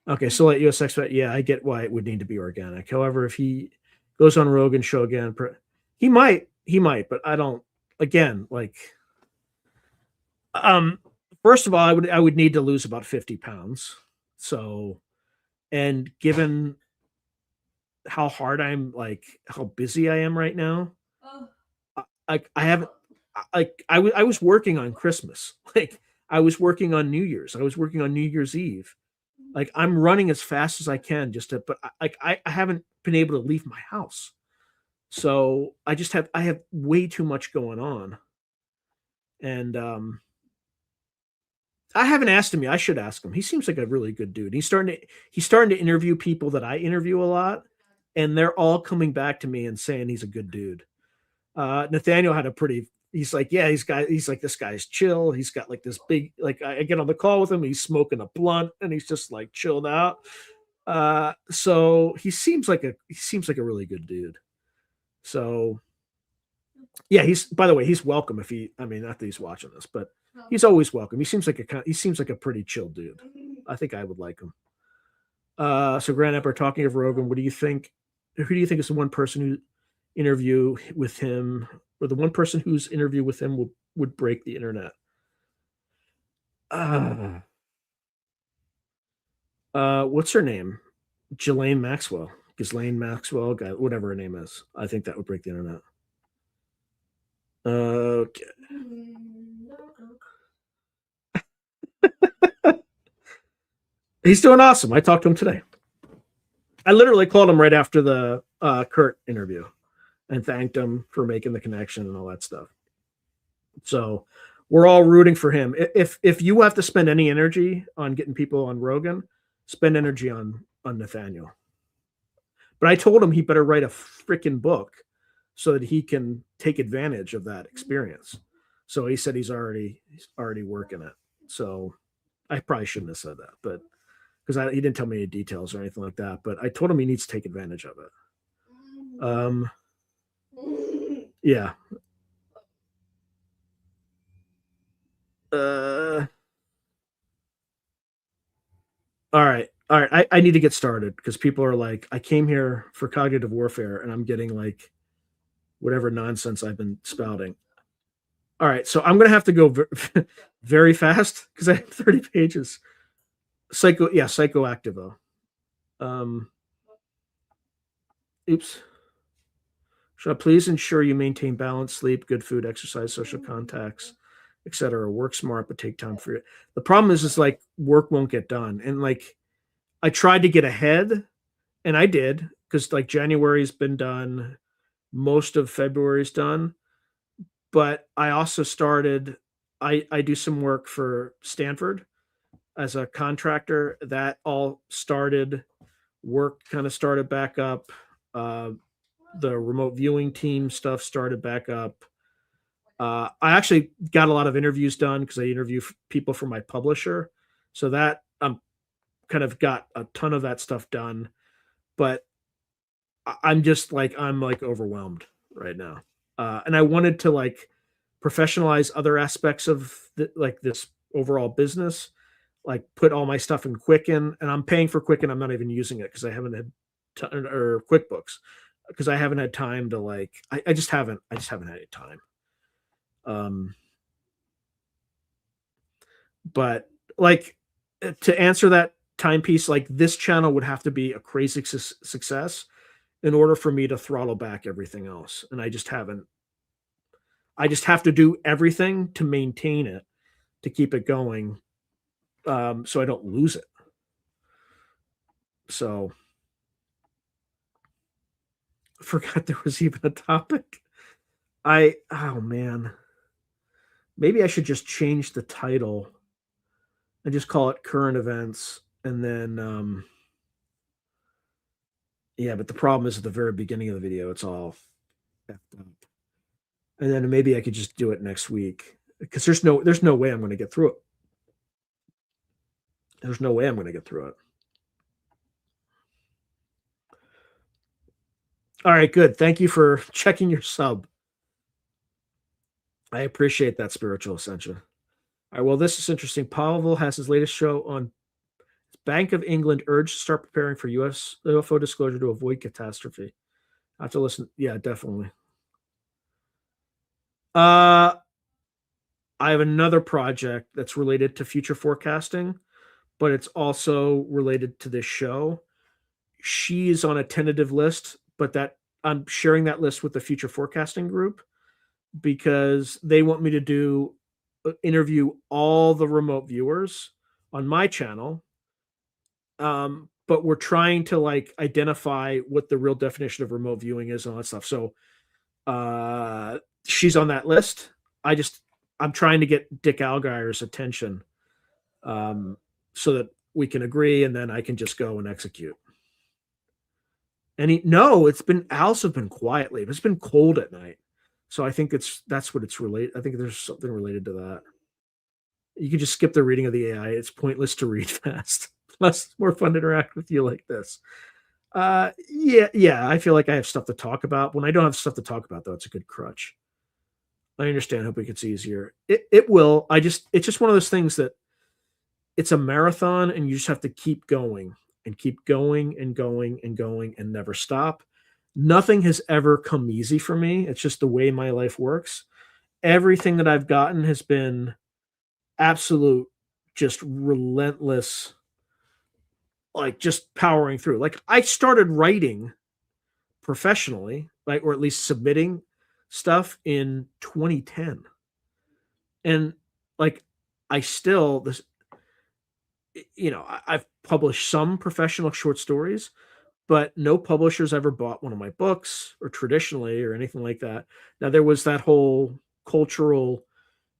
Okay, so let US expect. Yeah, I get why it would need to be organic. However, if he goes on Rogan's show again, he might, but I don't. Again, like, um, first of all, I would need to lose about 50 pounds. So, and given how hard I'm, like how busy I am right now, I haven't. I was working on Christmas. Like I was working on New Year's. I was working on New Year's Eve. Like I'm running as fast as I can just to, but I haven't been able to leave my house. So I have way too much going on. And I haven't asked him yet. I should ask him. He seems like a really good dude. He's starting to interview people that I interview a lot, and they're all coming back to me and saying he's a good dude. Nathaniel had a pretty. He's like, yeah, he's like, this guy's chill. He's got like this big, like I get on the call with him. He's smoking a blunt and he's just like chilled out. So he seems like a really good dude. So yeah, by the way, he's welcome if I mean, not that he's watching this, but he's always welcome. He seems like a pretty chill dude. I think I would like him. So Grand Emperor, talking of Rogan, what do you think? Who do you think is the one person who interview with him, or the one person whose interview with him would break the internet? Uh, what's her name? Ghislaine Maxwell. Ghislaine Maxwell, guy, whatever her name is. I think that would break the internet. Okay. He's doing awesome. I talked to him today. I literally called him right after the Kurt interview and thanked him for making the connection and all that stuff. So we're all rooting for him. If you have to spend any energy on getting people on Rogan, spend energy on Nathaniel. But I told him he better write a freaking book so that he can take advantage of that experience. So he said he's already working it. So I probably shouldn't have said that, but because he didn't tell me any details or anything like that. But I told him he needs to take advantage of it. Yeah. Uh, all right. All right. I need to get started because people are like, I came here for cognitive warfare and I'm getting like whatever nonsense I've been spouting. All right. So I'm going to have to go very fast because I have 30 pages. Psychoactivo. Um, oops. Should I please ensure you maintain balance, sleep, good food, exercise, social contacts, etc. Work smart, but take time for it. The problem is like work won't get done. And like I tried to get ahead and I did because like January's been done, most of February's done. But I also started, I do some work for Stanford as a contractor. That all started, work kind of started back up. Uh, the remote viewing team stuff started back up. I actually got a lot of interviews done because I interview people for my publisher. So that I'm kind of got a ton of that stuff done. But I'm like overwhelmed right now. And I wanted to like professionalize other aspects of like this overall business, like put all my stuff in Quicken, and I'm paying for Quicken. I'm not even using it because I haven't had or QuickBooks because I haven't had time to like. I just haven't had any time. Um, but like to answer that timepiece, like this channel would have to be a crazy success in order for me to throttle back everything else. And I just haven't. I just have to do everything to maintain it, to keep it going, so I don't lose it. So forgot there was even a topic. Oh man, maybe I should just change the title and just call it current events, and then yeah. But the problem is at the very beginning of the video, it's all effed up. And then maybe I could just do it next week because there's no way I'm going to get through it. There's no way I'm going to get through it. All right, good. Thank you for checking your sub. I appreciate that, Spiritual Ascension. All right, well, this is interesting. Pavel has his latest show on Bank of England urged to start preparing for U.S. UFO disclosure to avoid catastrophe. I have to listen. Yeah, definitely. I have another project that's related to future forecasting, but it's also related to this show. She's on a tentative list, but that I'm sharing that list with the future forecasting group because they want me to interview all the remote viewers on my channel. But we're trying to like identify what the real definition of remote viewing is and all that stuff. So she's on that list. I'm trying to get Dick Algire's attention so that we can agree, and then I can just go and execute. And Owls have been quietly. It's been cold at night. So I think that's what it's related. I think there's something related to that. You can just skip the reading of the AI. It's pointless to read fast. Plus, it's more fun to interact with you like this. Yeah. I feel like I have stuff to talk about. When I don't have stuff to talk about, though, it's a good crutch. I understand. Hope it gets easier. It will. It's just one of those things that it's a marathon, and you just have to keep going and keep going and going and going and never stop. Nothing has ever come easy for me. It's just the way my life works. Everything that I've gotten has been absolute, just relentless, like just powering through. Like I started writing professionally, like, or at least submitting stuff in 2010. And like, I still, this, I've published some professional short stories, but no publishers ever bought one of my books or traditionally or anything like that. Now there was that whole cultural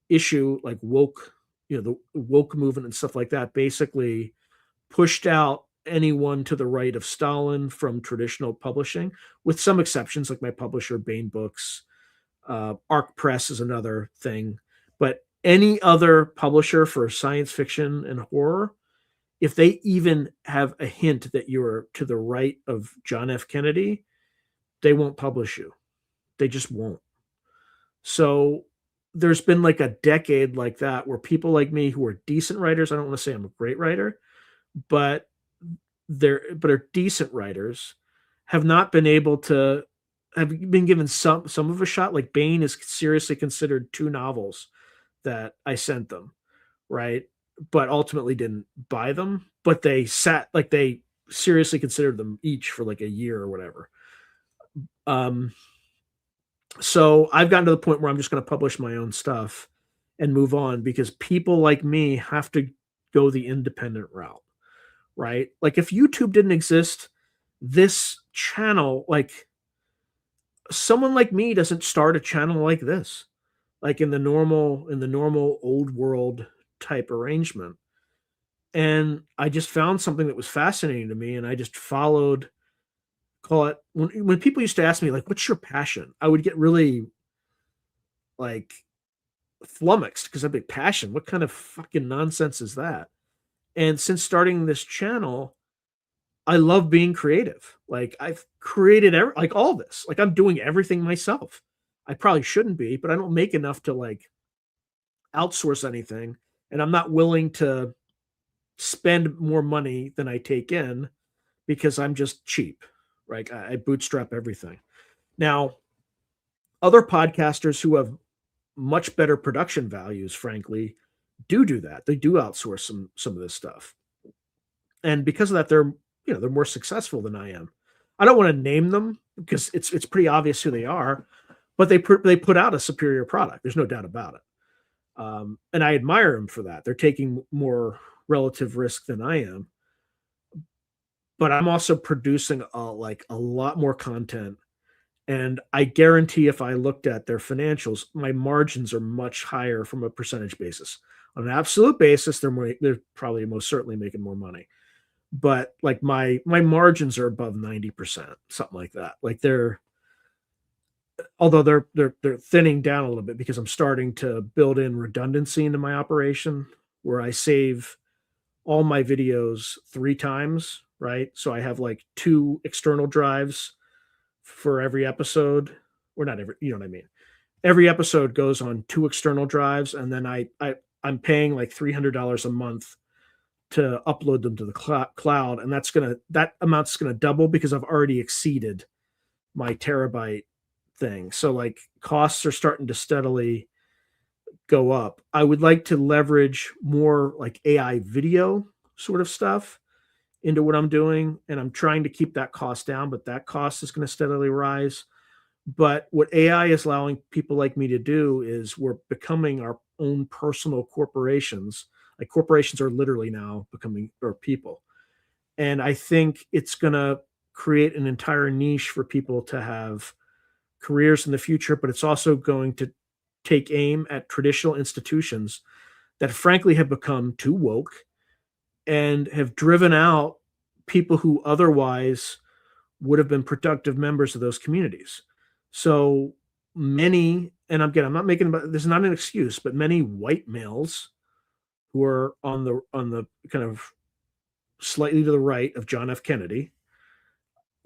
issue, like woke, the woke movement and stuff like that, basically pushed out anyone to the right of Stalin from traditional publishing, with some exceptions, like my publisher, Bain Books. Arc Press is another thing. But any other publisher for science fiction and horror, if they even have a hint that you're to the right of John F. Kennedy, they won't publish you. They just won't. So there's been like a decade like that where people like me who are decent writers, I don't want to say I'm a great writer, but are decent writers, have not been able to have been given some of a shot. Like Bain is seriously considered 2 novels that I sent them, right? But ultimately didn't buy them. But they seriously considered them each for like a year or whatever. So I've gotten to the point where I'm just going to publish my own stuff and move on, because people like me have to go the independent route, right? Like if YouTube didn't exist, this channel, like someone like me doesn't start a channel like this, like in the normal old world type arrangement. And I just found something that was fascinating to me, and I just followed. Call it, when people used to ask me like, what's your passion, I would get really like flummoxed, because I'd be, passion, what kind of fucking nonsense is that? And since starting this channel, I love being creative. Like I've created like all this, like I'm doing everything myself. I probably shouldn't be, but I don't make enough to like outsource anything, and I'm not willing to spend more money than I take in because I'm just cheap. Right? I bootstrap everything. Now, other podcasters who have much better production values, frankly, do that. They do outsource some of this stuff. and because of that, they're more successful than I am. I don't want to name them because it's pretty obvious who they are, but they put out a superior product. There's no doubt about it, and I admire them for that. They're taking more relative risk than I am, but I'm also producing a lot more content. And I guarantee if I looked at their financials, my margins are much higher from a percentage basis. On an absolute basis, they're probably most certainly making more money. But like my margins are above 90%, something like that. Like although they're thinning down a little bit because I'm starting to build in redundancy into my operation where I save all my videos 3 times, right? So I have like 2 external drives for every episode, or not every, you know what I mean? Every episode goes on 2 external drives, and then I'm paying like $300 a month to upload them to the cloud, and that amount's gonna double because I've already exceeded my terabyte thing. So like costs are starting to steadily go up. I would like to leverage more like AI video sort of stuff into what I'm doing, and I'm trying to keep that cost down, but that cost is going to steadily rise. But what AI is allowing people like me to do is we're becoming our own personal corporations. Like corporations are literally now becoming or people. And I think it's going to create an entire niche for people to have careers in the future, but it's also going to take aim at traditional institutions that frankly have become too woke and have driven out people who otherwise would have been productive members of those communities. So many, and again, I'm not making this is not an excuse, but many white males who are on the kind of slightly to the right of John F. Kennedy,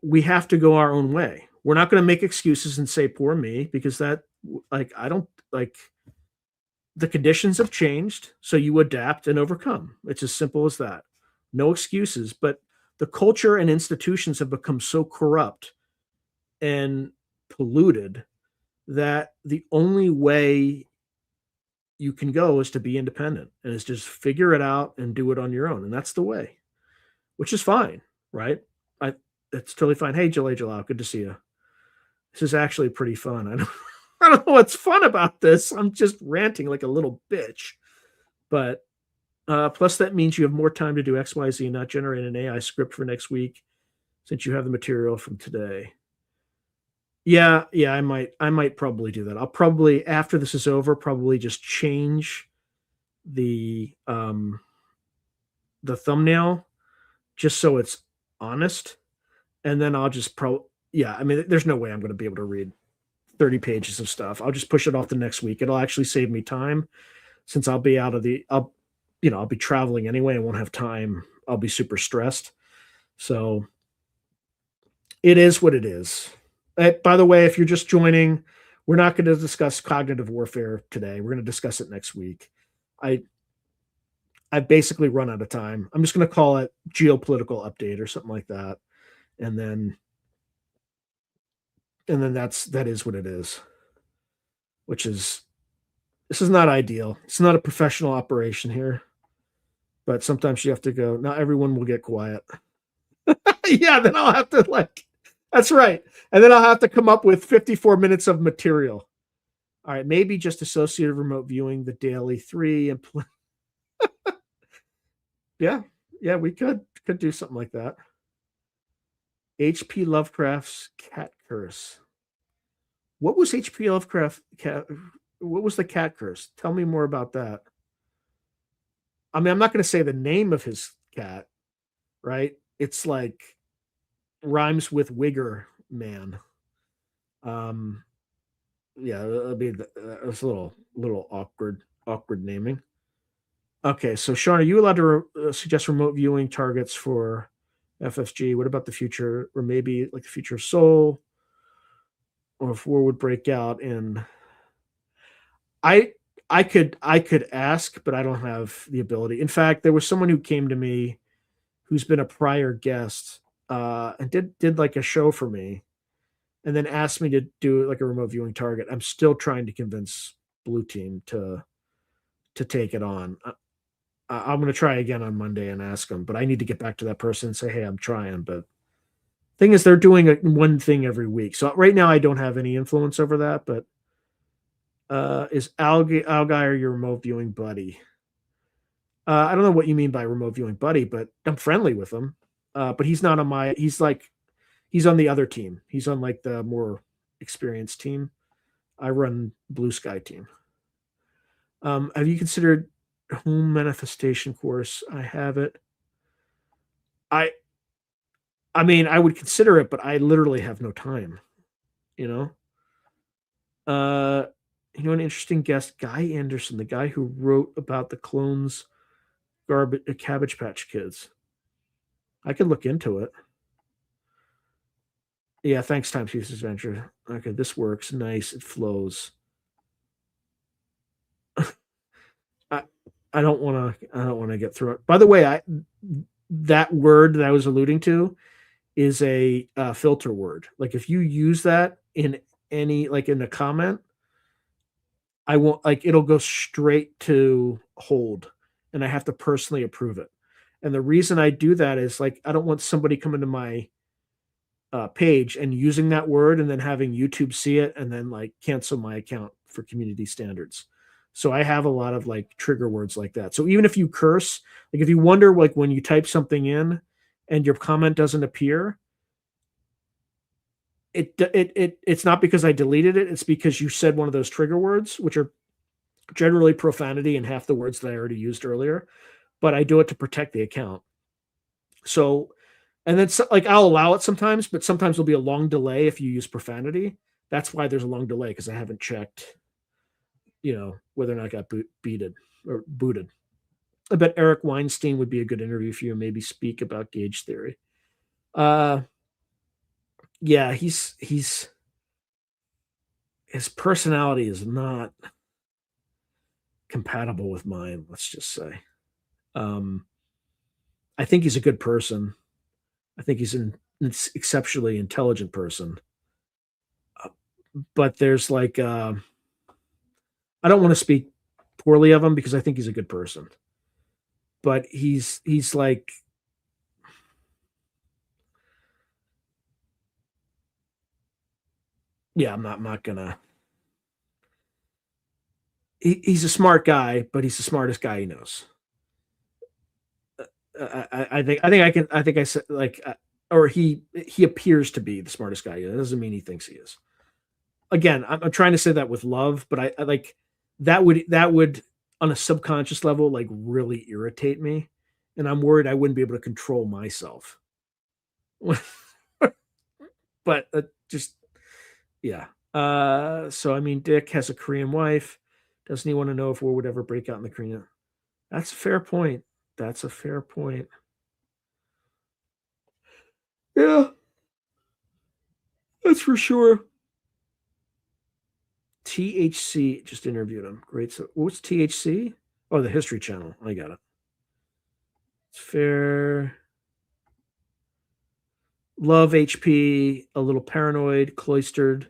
we have to go our own way. We're not going to make excuses and say poor me because that like I don't like the conditions have changed, so you adapt and overcome. It's as simple as that. No excuses, but the culture and institutions have become so corrupt and polluted that the only way you can go is to be independent and is just figure it out and do it on your own. And that's the way, which is fine, right? I It's totally fine. Hey, Jalal, good to see you. This is actually pretty fun. I don't know what's fun about this. I'm just ranting like a little bitch. But plus, that means you have more time to do XYZ and not generate an AI script for next week since you have the material from today. Yeah, I might probably do that. I'll probably after this is over, probably just change the the thumbnail just so it's honest, and then I'll just yeah. I mean, there's no way I'm going to be able to read 30 pages of stuff. I'll just push it off the next week. It'll actually save me time since I'll be out of I'll be traveling anyway. I won't have time. I'll be super stressed. So it is what it is. By the way, if you're just joining, we're not going to discuss cognitive warfare today. We're going to discuss it next week. I I've basically run out of time. I'm just going to call it geopolitical update or something like that, and then that is what it is. Which is this is not ideal. It's not a professional operation here, but sometimes you have to go. Not everyone will get quiet. Yeah, then I'll have to like. That's right, and then I'll have to come up with 54 minutes of material. All right, maybe just associated remote viewing the daily 3 and yeah, yeah, we could do something like that. H.P. Lovecraft's cat curse. What was H.P. Lovecraft cat? What was the cat curse? Tell me more about that. I mean, I'm not going to say the name of his cat, right? It's like rhymes with Wigger Man. Um, yeah, it'll be it's a little awkward naming. Okay, so Sean, are you allowed to suggest remote viewing targets for FFG? What about the future, or maybe like the future of Soul, or if war would break out in? I I could ask, but I don't have the ability. In fact, there was someone who came to me who's been a prior guest and did like a show for me, and then asked me to do like a remote viewing target. I'm still trying to convince Blue Team to take it on. I'm going to try again on Monday and ask them, but I need to get back to that person and say, hey, I'm trying. But thing is, they're doing one thing every week. So right now, I don't have any influence over that. But is Algier your remote viewing buddy? I don't know what you mean by remote viewing buddy, but I'm friendly with him. But he's not on my. He's on the other team. He's on like the more experienced team. I run Blue Sky team. Have you considered home manifestation course? I have it. I I mean, I would consider it, but I literally have no time. You know. Uh, an interesting guest, Guy Anderson, the guy who wrote about the clones, Cabbage Patch Kids. I could look into it. Yeah, thanks, Time Series Adventure. Okay, this works. Nice. It flows. I I don't want to. I don't want to get through it. By the way, I that word that I was alluding to is a filter word. Like if you use that in any like in a comment, I won't like it'll go straight to hold, and I have to personally approve it. And the reason I do that is like I don't want somebody coming to my page and using that word and then having YouTube see it and then like cancel my account for community standards. So I have a lot of like trigger words like that. So even if you curse, like if you wonder like when you type something in and your comment doesn't appear, it's not because I deleted it. It's because you said one of those trigger words, which are generally profanity and half the words that I already used earlier. But I do it to protect the account. So and then so, like I'll allow it sometimes, but sometimes there'll be a long delay if you use profanity. That's why there's a long delay because I haven't checked, whether or not I got booted. I bet Eric Weinstein would be a good interview for you. Maybe speak about gauge theory. Uh, yeah, he's his personality is not compatible with mine. Let's just say. Um, I think he's a good person. I think he's an exceptionally intelligent person. Uh, but there's like I don't want to speak poorly of him because I think he's a good person. But he's like yeah, I'm not gonna he's a smart guy, but he's the smartest guy he knows. I think I said like or he appears to be the smartest guy. That doesn't mean he thinks he is. Again, I'm trying to say that with love, but I like that would on a subconscious level like really irritate me, and I'm worried I wouldn't be able to control myself. But just yeah. So I mean, Dick has a Korean wife. Doesn't he want to know if war would ever break out in the Korean? That's a fair point. That's a fair point. Yeah, that's for sure. THC just interviewed him. Great. So what's THC? Oh, the History Channel. I got it. It's fair. Love HP. A little paranoid, cloistered.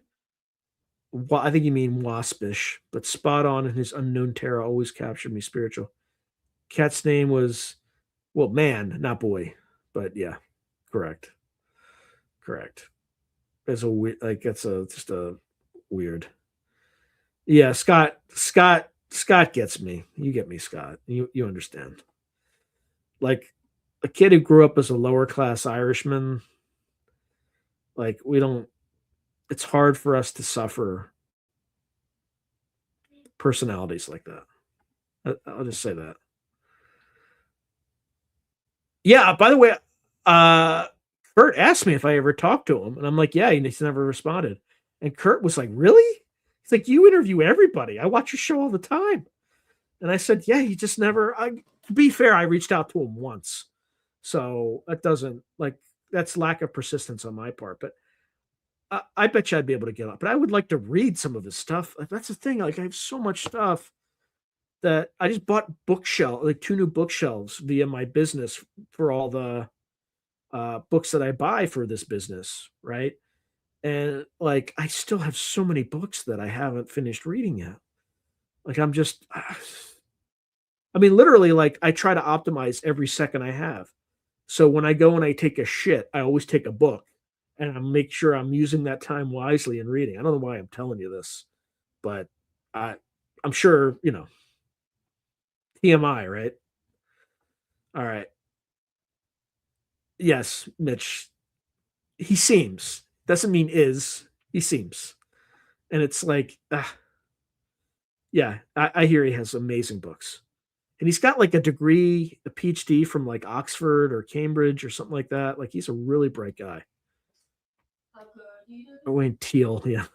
I think you mean waspish, but spot on in his unknown terror always captured me spiritual. Cat's name was well, man, not boy, but yeah, correct, correct. It's a weird, like it's a just a weird. Yeah, Scott gets me. You get me, Scott. You understand. Like a kid who grew up as a lower class Irishman, like we don't. It's hard for us to suffer personalities like that. I'll just say that. Yeah. By the way, uh, Kurt asked me if I ever talked to him, and I'm like, yeah. And he's never responded. And Kurt was like, really? He's like, you interview everybody. I watch your show all the time. And I said, yeah. He just never. To be fair, I reached out to him once, so that doesn't like that's lack of persistence on my part. But I bet you I'd be able to get up. But I would like to read some of his stuff. Like, that's the thing. Like I have so much stuff that I just bought bookshelf, like two new bookshelves via my business for all the books that I buy for this business, right? And like I still have so many books that I haven't finished reading yet. Like I'm just I mean, literally, like I try to optimize every second I have. So when I go and I take a shit, I always take a book and I make sure I'm using that time wisely in reading. I don't know why I'm telling you this, but I, I'm sure, TMI, right? All right. Yes, Mitch. He seems. Doesn't mean is. He seems. And it's like, yeah, I hear he has amazing books. And he's got like a degree, a PhD from like Oxford or Cambridge or something like that. Like he's a really bright guy. Wayne Teal, yeah.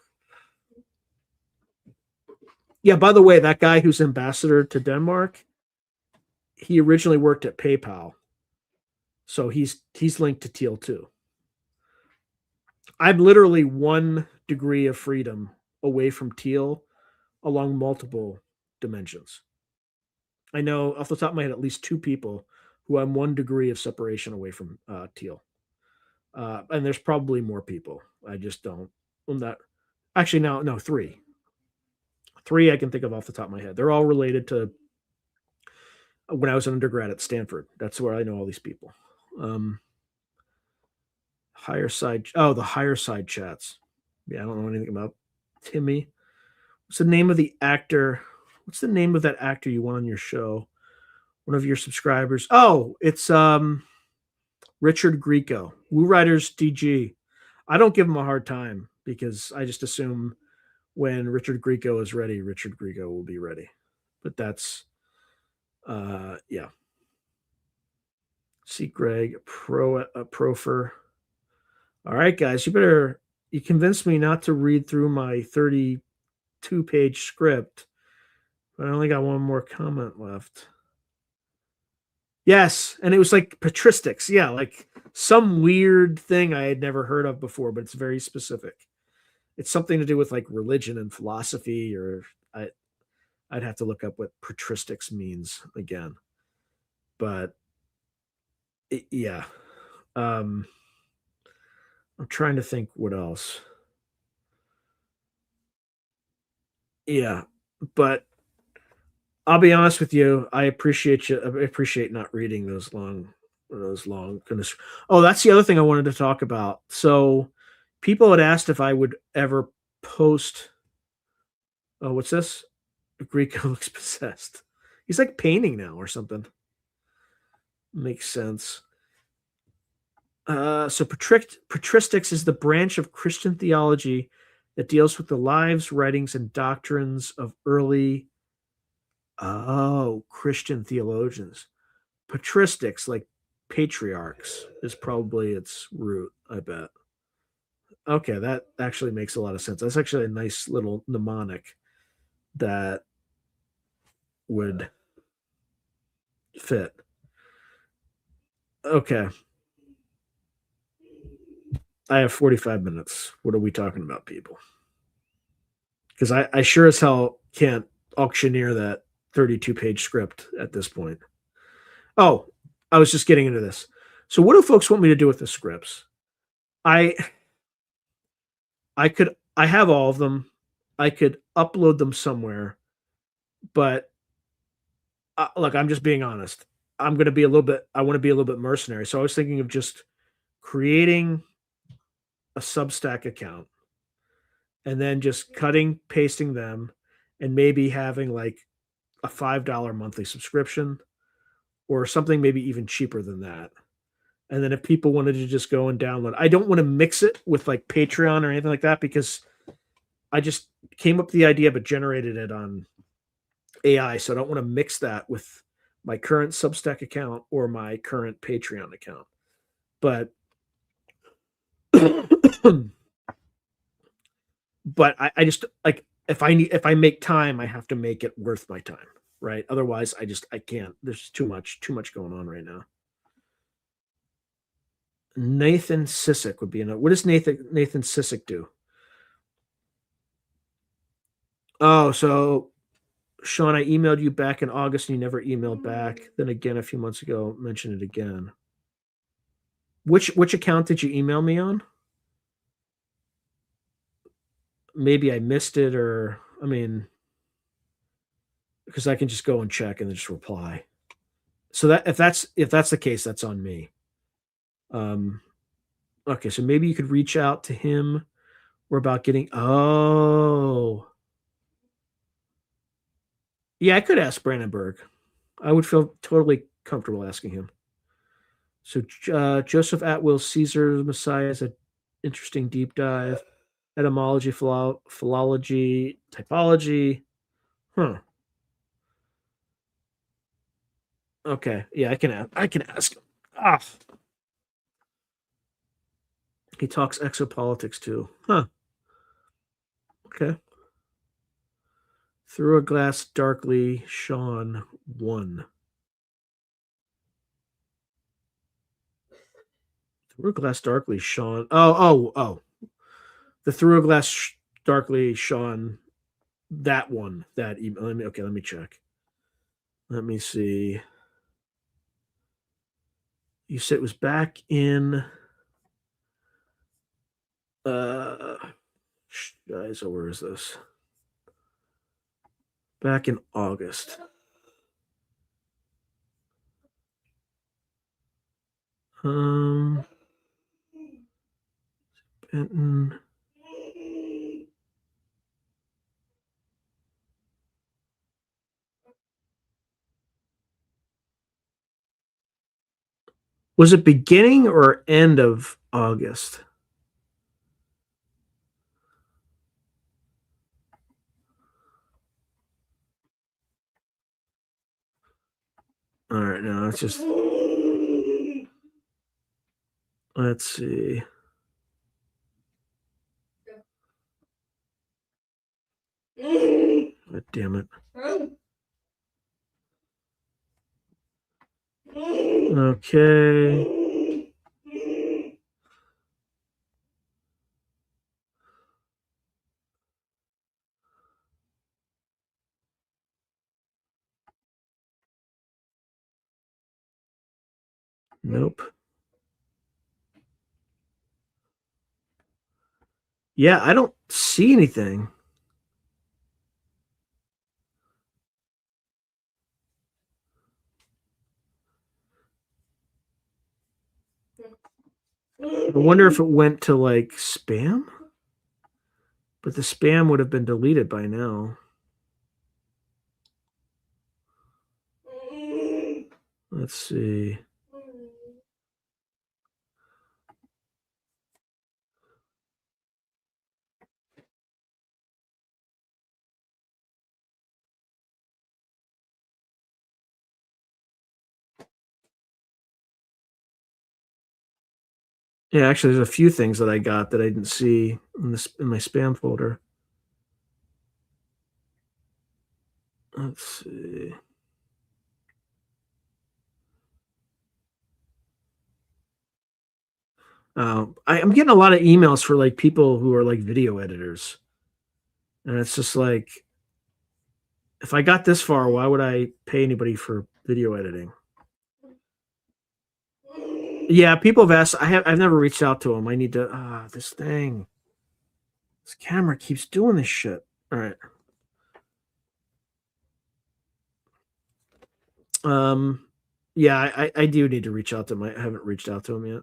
Yeah, by the way, that guy who's ambassador to Denmark, he originally worked at PayPal. So he's linked to Teal too. I'm literally one degree of freedom away from Teal along multiple dimensions. I know off the top of my head at least two people who I'm one degree of separation away from Teal. And there's probably more people. I just don't. I'm not actually no three. Three I can think of off the top of my head. They're all related to when I was an undergrad at Stanford. That's where I know all these people. Um, higher side. Oh, the higher side chats. Yeah, I don't know anything about Timmy. What's the name of the actor? What's the name of that actor you want on your show? One of your subscribers. Oh, it's Richard Grieco, Woo Riders DG. I don't give him a hard time because I just assume when Richard Grieco is ready, Richard Grieco will be ready. But that's yeah. See Greg, Profer. All right, guys, you convinced me not to read through my 32-page script, but I only got one more comment left. Yes, and it was like patristics. Yeah, like some weird thing I had never heard of before, but it's very specific. It's something to do with like religion and philosophy, or I'd have to look up what patristics means again. But yeah, um, I'm trying to think what else. Yeah, but I'll be honest with you. I appreciate you. I appreciate not reading those long. Goodness. Oh, that's the other thing I wanted to talk about. So, people had asked if I would ever post. Oh, what's this? Greek looks possessed. He's like painting now or something. Makes sense. So patristics is the branch of Christian theology that deals with the lives, writings, and doctrines of early Christian theologians. Patristics, like patriarchs, is probably its root, I bet. Okay, that actually makes a lot of sense. That's actually a nice little mnemonic that would fit. Okay, I have 45 minutes. What are we talking about, people? Because I sure as hell can't auctioneer that 32-page script at this point. Oh, I was just getting into this. So, what do folks want me to do with the scripts? I I have all of them. I could upload them somewhere, but look, I'm just being honest. I'm going to be a little bit. I want to be a little bit mercenary. So I was thinking of just creating a Substack account and then just cutting, pasting them, and maybe having like a $5 monthly subscription or something maybe even cheaper than that. And then if people wanted to just go and download, I don't want to mix it with like Patreon or anything like that because I just came up with the idea but generated it on AI. So I don't want to mix that with my current Substack account or my current Patreon account. But but I just like if I make time, I have to make it worth my time, right? Otherwise, I can't. There's too much going on right now. Nathan Sissick would be enough. What does Nathan Sissick do? Oh, so Sean, I emailed you back in August and you never emailed back. Then again a few months ago, mentioned it again. Which account did you email me on? Maybe I missed it, or I mean, because I can just go and check and then just reply. So that if that's the case, that's on me. Um, okay, so maybe you could reach out to him. We're about getting. Oh, yeah, I could ask Brandenburg. I would feel totally comfortable asking him. So Joseph Atwill Caesar Messiah is an interesting deep dive. Etymology, philology, typology. Huh. Okay. Yeah, I can ask him. Ah, he talks exopolitics too. Huh. Okay. Through a glass darkly, Sean one. Through a glass darkly, Sean. Oh. The through a glass darkly, Sean. That one. That email. Let me check. Let me see. You said it was back in uh guys, where is this? Back in August. Um Benton. Was it beginning or end of August? All right, now it's just let's see. God damn it. Okay. Nope. Yeah, I don't see anything. I wonder if it went to like spam, but the spam would have been deleted by now. Let's see. Yeah, actually, there's a few things that I got that I didn't see in my spam folder. Let's see. I'm getting a lot of emails for like people who are like video editors, and it's just like, if I got this far, why would I pay anybody for video editing? Yeah, people have asked. I've never reached out to them. I need to. This thing. This camera keeps doing this shit. All right. Um. Yeah, I do need to reach out to him. I haven't reached out to him yet.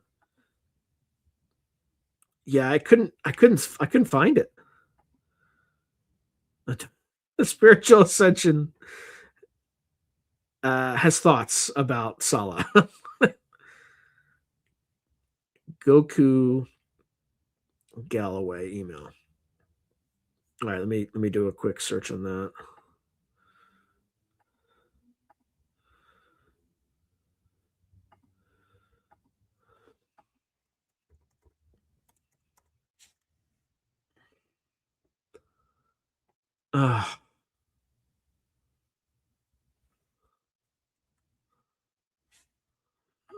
Yeah, I couldn't find it. The spiritual ascension has thoughts about Sala. Goku Galloway email. All right, let me do a quick search on that. Uh,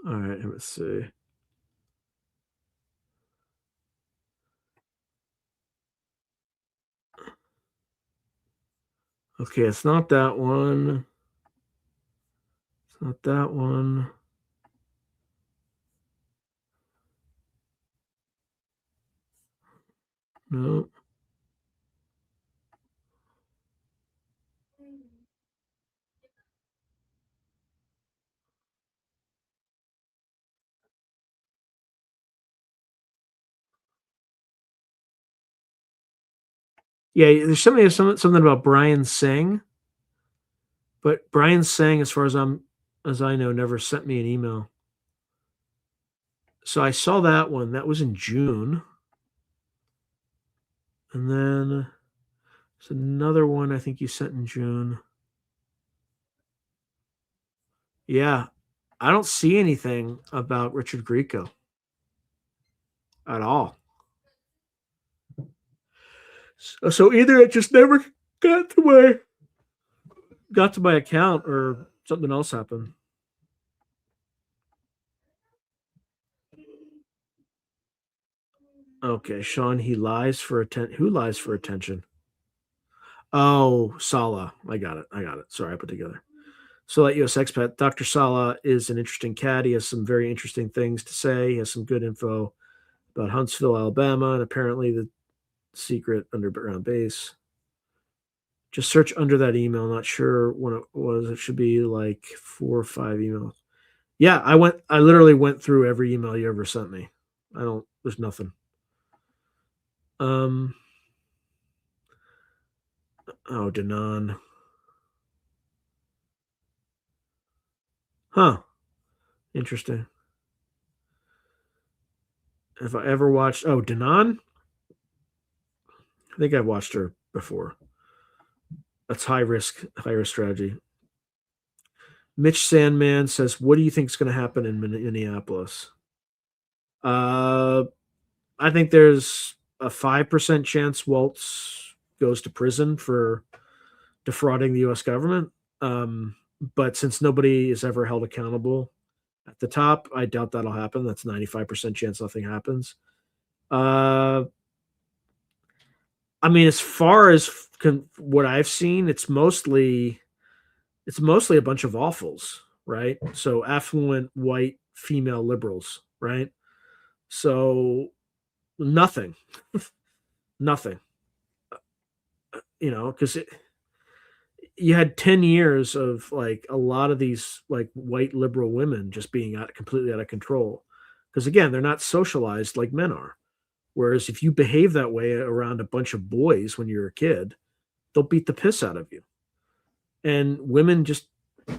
all right, let's see. Okay, it's not that one. It's not that one. No. Yeah, there's something about Brian Singh, but Brian Singh, as far as I know, never sent me an email. So I saw that one. That was in June, and then there's another one I think you sent in June. Yeah, I don't see anything about Richard Grieco at all. So either it just never got to my account, or something else happened. Okay, Sean, he lies for attention. Who lies for attention? Oh, Sala. I got it. I got it. Sorry, I put together. So that US expat, Dr. Sala is an interesting cat. He has some very interesting things to say. He has some good info about Huntsville, Alabama, and apparently the secret underground base. Just search under that email. Not sure when it was. It should be like 4 or 5 emails. Yeah, I literally went through every email you ever sent me. I don't. There's nothing. Um. Oh, Danon. Huh. Interesting. Have I ever watched? Oh, Danon. I think I've watched her before. That's high risk strategy. Mitch Sandman says, "What do you think is going to happen in Minneapolis?" Uh, I think there's a 5% chance Waltz goes to prison for defrauding the U.S. government. But since nobody is ever held accountable at the top, I doubt that'll happen. That's 95% chance nothing happens. Uh, I mean, as far as what I've seen, it's mostly a bunch of awfuls, right? So affluent white female liberals, right? So nothing, nothing, because you had 10 years of like a lot of these like white liberal women just being completely out of control. Because again, they're not socialized like men are. Whereas if you behave that way around a bunch of boys when you're a kid, they'll beat the piss out of you. And women just,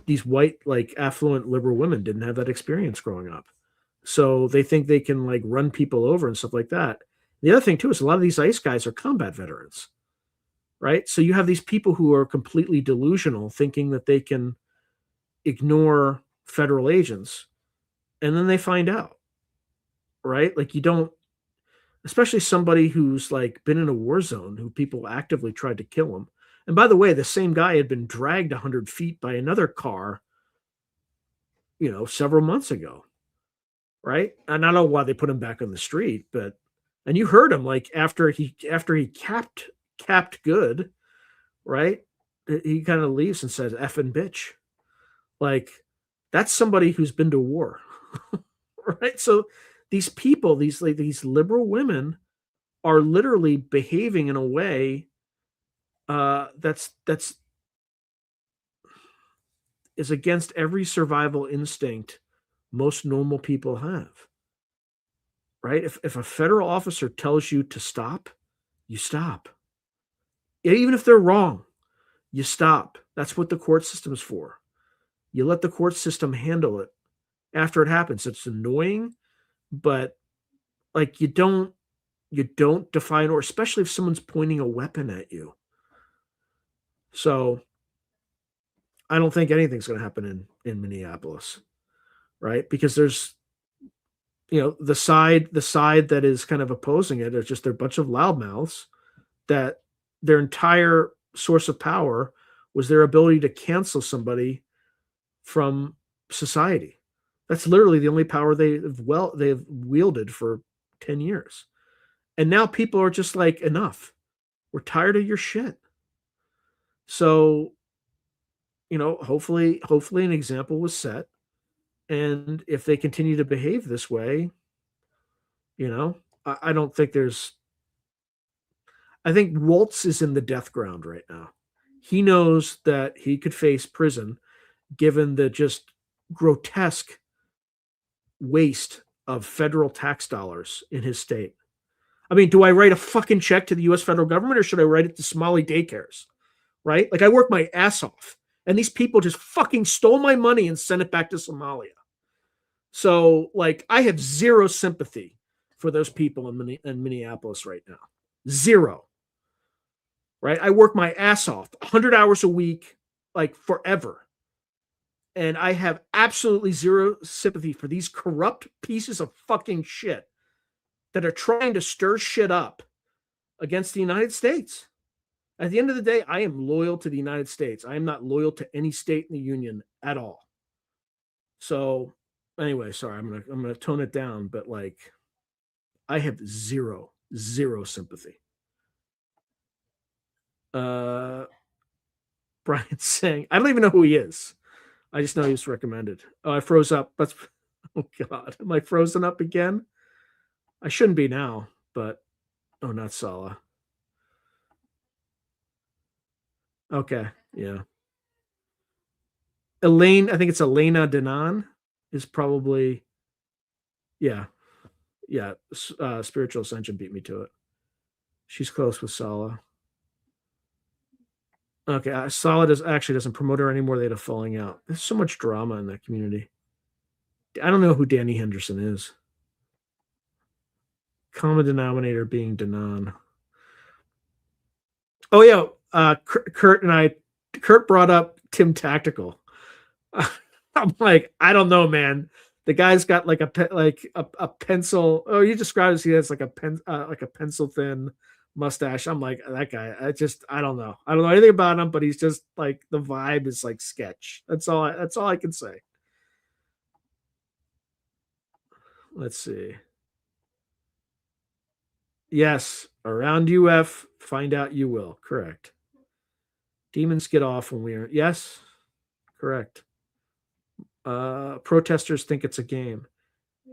these white, like affluent liberal women didn't have that experience growing up. So they think they can like run people over and stuff like that. The other thing too is a lot of these ICE guys are combat veterans, right? So you have these people who are completely delusional, thinking that they can ignore federal agents, and then they find out, right? Like you don't, especially somebody who's like been in a war zone, who people actively tried to kill him. And by the way, the same guy had been dragged 100 feet by another car, several months ago, right? And I don't know why they put him back on the street, but and you heard him like after he capped good, right? He kind of leaves and says "effing bitch," like that's somebody who's been to war, right? So these people, these liberal women, are literally behaving in a way that's is against every survival instinct most normal people have, right? If a federal officer tells you to stop, you stop. Even if they're wrong, you stop. That's what the court system's for. You let the court system handle it after it happens. It's annoying, but like you don't define, or especially if someone's pointing a weapon at you. So I don't think anything's going to happen in Minneapolis, right? Because there's the side that is kind of opposing it is just they're a bunch of loudmouths that their entire source of power was their ability to cancel somebody from society. That's literally the only power they've wielded for 10 years. And now people are just like, enough. We're tired of your shit. So, hopefully an example was set. And if they continue to behave this way, I don't think I think Waltz is in the death ground right now. He knows that he could face prison given the just grotesque waste of federal tax dollars in his state. I mean, do I write a fucking check to the US federal government or should I write it to Somali daycares? Right? Like I work my ass off and these people just fucking stole my money and sent it back to Somalia. So, like, I have zero sympathy for those people in Minneapolis right now. Zero. Right? I work my ass off 100 hours a week, like forever. And I have absolutely zero sympathy for these corrupt pieces of fucking shit that are trying to stir shit up against the United States. At the end of the day, I am loyal to the United States. I am not loyal to any state in the union at all. So, anyway, sorry, I'm gonna tone it down, but like, I have zero sympathy. Brian's saying, I don't even know who he is. I just know he was recommended. Oh, I froze up. That's oh god, am I frozen up again? I shouldn't be now, but oh, not Salah. Okay, yeah. Elaine, I think it's Elena Denan is probably, yeah, yeah. Spiritual Ascension beat me to it. She's close with Salah. Okay, Salah doesn't promote her anymore. They had a falling out. There's so much drama in that community. I don't know who Danny Henderson is. Common denominator being Denan. Oh yeah, Kurt brought up Tim Tactical. I'm like, I don't know, man. The guy's got like a pencil. Oh, you described as he has like a pencil thin mustache. I'm like, that guy. I don't know. I don't know anything about him, but he's just like the vibe is like sketch. That's all I can say. Let's see. Yes, around UF, find out you will. Correct. Demons get off when we are. Yes, correct. Protesters think it's a game.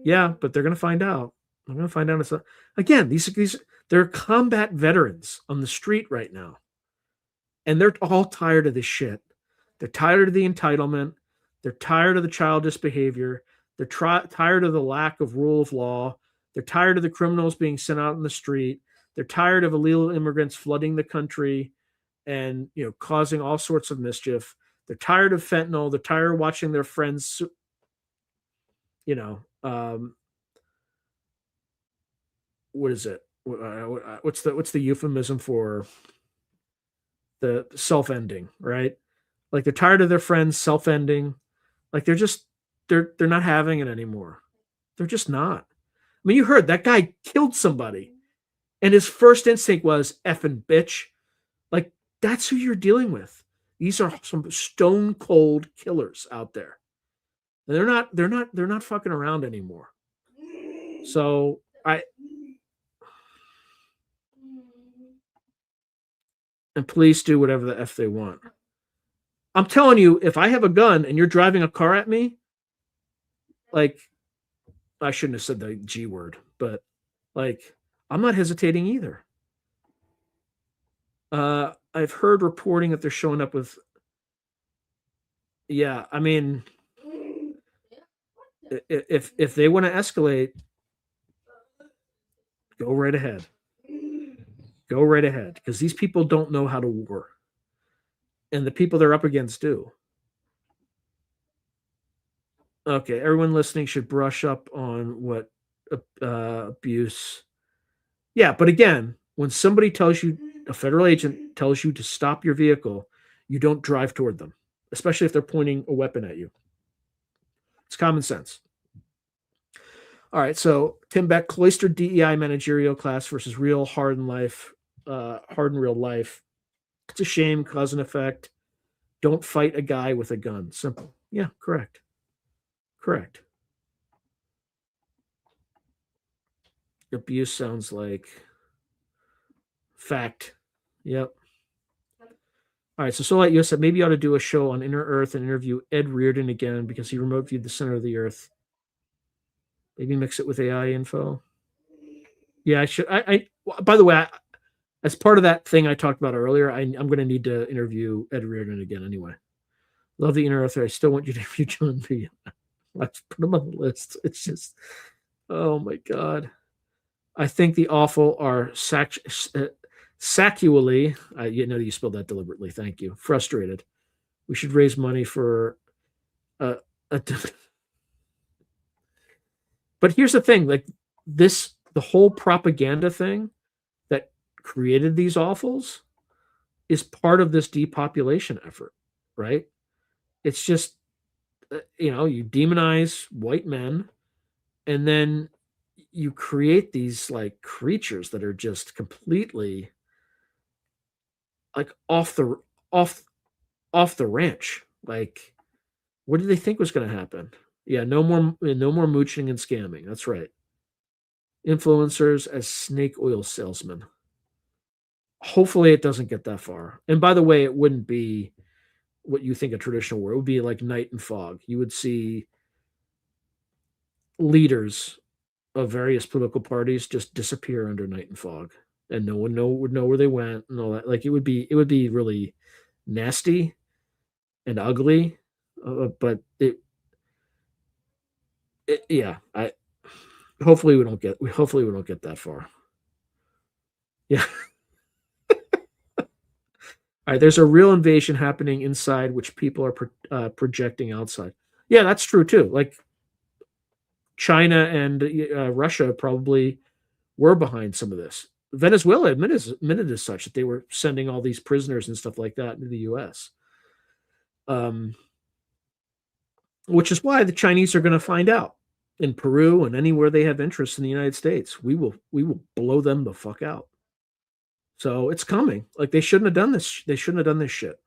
Yeah, but they're going to find out. They're going to find out. Again, these they're combat veterans on the street right now. And they're all tired of this shit. They're tired of the entitlement. They're tired of the childish behavior. They're tired of the lack of rule of law. They're tired of the criminals being sent out in the street. They're tired of illegal immigrants flooding the country and causing all sorts of mischief. They're tired of fentanyl. They're tired of watching their friends, what is it? What's the euphemism for the self-ending, right? Like they're tired of their friends self-ending. Like they're not having it anymore. They're just not. I mean, you heard that guy killed somebody and his first instinct was effing bitch. Like that's who you're dealing with. These are some stone cold killers out there. And they're not fucking around anymore. So and police do whatever the F they want. I'm telling you, if I have a gun and you're driving a car at me, like I shouldn't have said the G word, but like I'm not hesitating either. I've heard reporting that they're showing up with. Yeah, I mean, if they want to escalate, go right ahead. Go right ahead, because these people don't know how to war, and the people they're up against do. Okay, everyone listening should brush up on what abuse. Yeah, but again, when somebody tells you, a federal agent tells you to stop your vehicle, you don't drive toward them, especially if they're pointing a weapon at you. It's common sense. All right, so Tim Beck, cloistered DEI managerial class versus real hard in real life. It's a shame, cause and effect. Don't fight a guy with a gun. Simple. Yeah, correct. Correct. Abuse sounds like fact. Yep. All right, so Soulite US said maybe you ought to do a show on Inner Earth and interview Ed Reardon again because he remote viewed the center of the Earth. Maybe mix it with AI info. Yeah, I should. By the way, as part of that thing I talked about earlier, I'm going to need to interview Ed Reardon again anyway. Love the Inner Earth. I still want you to interview John B. Let's put him on the list. It's just, oh my God. I think the awful are sacually, you spelled that deliberately. Thank you. Frustrated. We should raise money for uh, a. But here's the thing: like the whole propaganda thing that created these awfuls is part of this depopulation effort, right? It's just you demonize white men, and then you create these like creatures that are just completely like off off the ranch. Like, what did they think was going to happen? Yeah, no more mooching and scamming. That's right. Influencers as snake oil salesmen. Hopefully, it doesn't get that far. And by the way, it wouldn't be what you think a traditional war. It would be like night and fog. You would see leaders of various political parties just disappear under night and fog, and no one would know where they went and all that. Like it would be really nasty and ugly, but yeah. I hopefully we don't get that far. Yeah. All right. There's a real invasion happening inside, which people are projecting outside. Yeah, that's true too. Like China and Russia probably were behind some of this. Venezuela admitted as such that they were sending all these prisoners and stuff like that into the U.S. Um, which is why the Chinese are going to find out in Peru and anywhere they have interest in the United States. We will blow them the fuck out. So it's coming. Like they shouldn't have done this. They shouldn't have done this shit.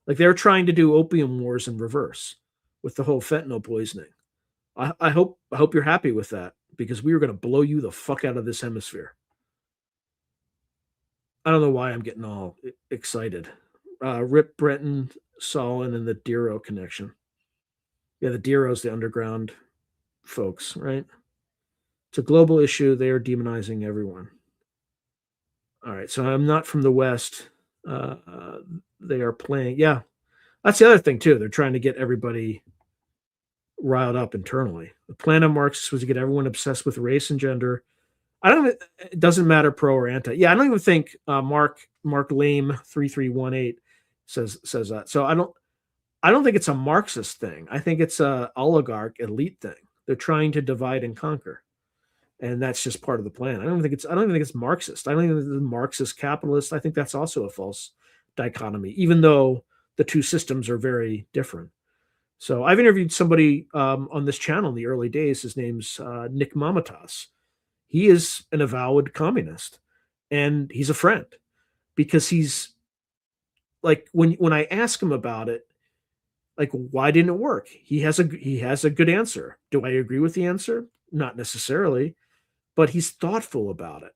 Like they're trying to do opium wars in reverse with the whole fentanyl poisoning. I hope you're happy with that because we were going to blow you the fuck out of this hemisphere. I don't know why I'm getting all excited. Rip Breton, Solon, and the Dero connection. Yeah, the Dero's the underground folks, right? It's a global issue. They are demonizing everyone. All right, so I'm not from the West. They are playing. Yeah, that's the other thing too. They're trying to get everybody riled up internally. The plan of Marxists was to get everyone obsessed with race and gender. I don't. It doesn't matter pro or anti. Yeah, I don't even think Mark Lame 3318 says that. So I don't think it's a Marxist thing. I think it's a oligarch elite thing. They're trying to divide and conquer, and that's just part of the plan. I don't even think it's Marxist. I don't even think it's Marxist capitalist. I think that's also a false dichotomy, even though the two systems are very different. So I've interviewed somebody on this channel in the early days. His name's Nick Mamatas. He is an avowed communist, and he's a friend because he's like when I ask him about it, like why didn't it work? He has a good answer. Do I agree with the answer? Not necessarily, but he's thoughtful about it.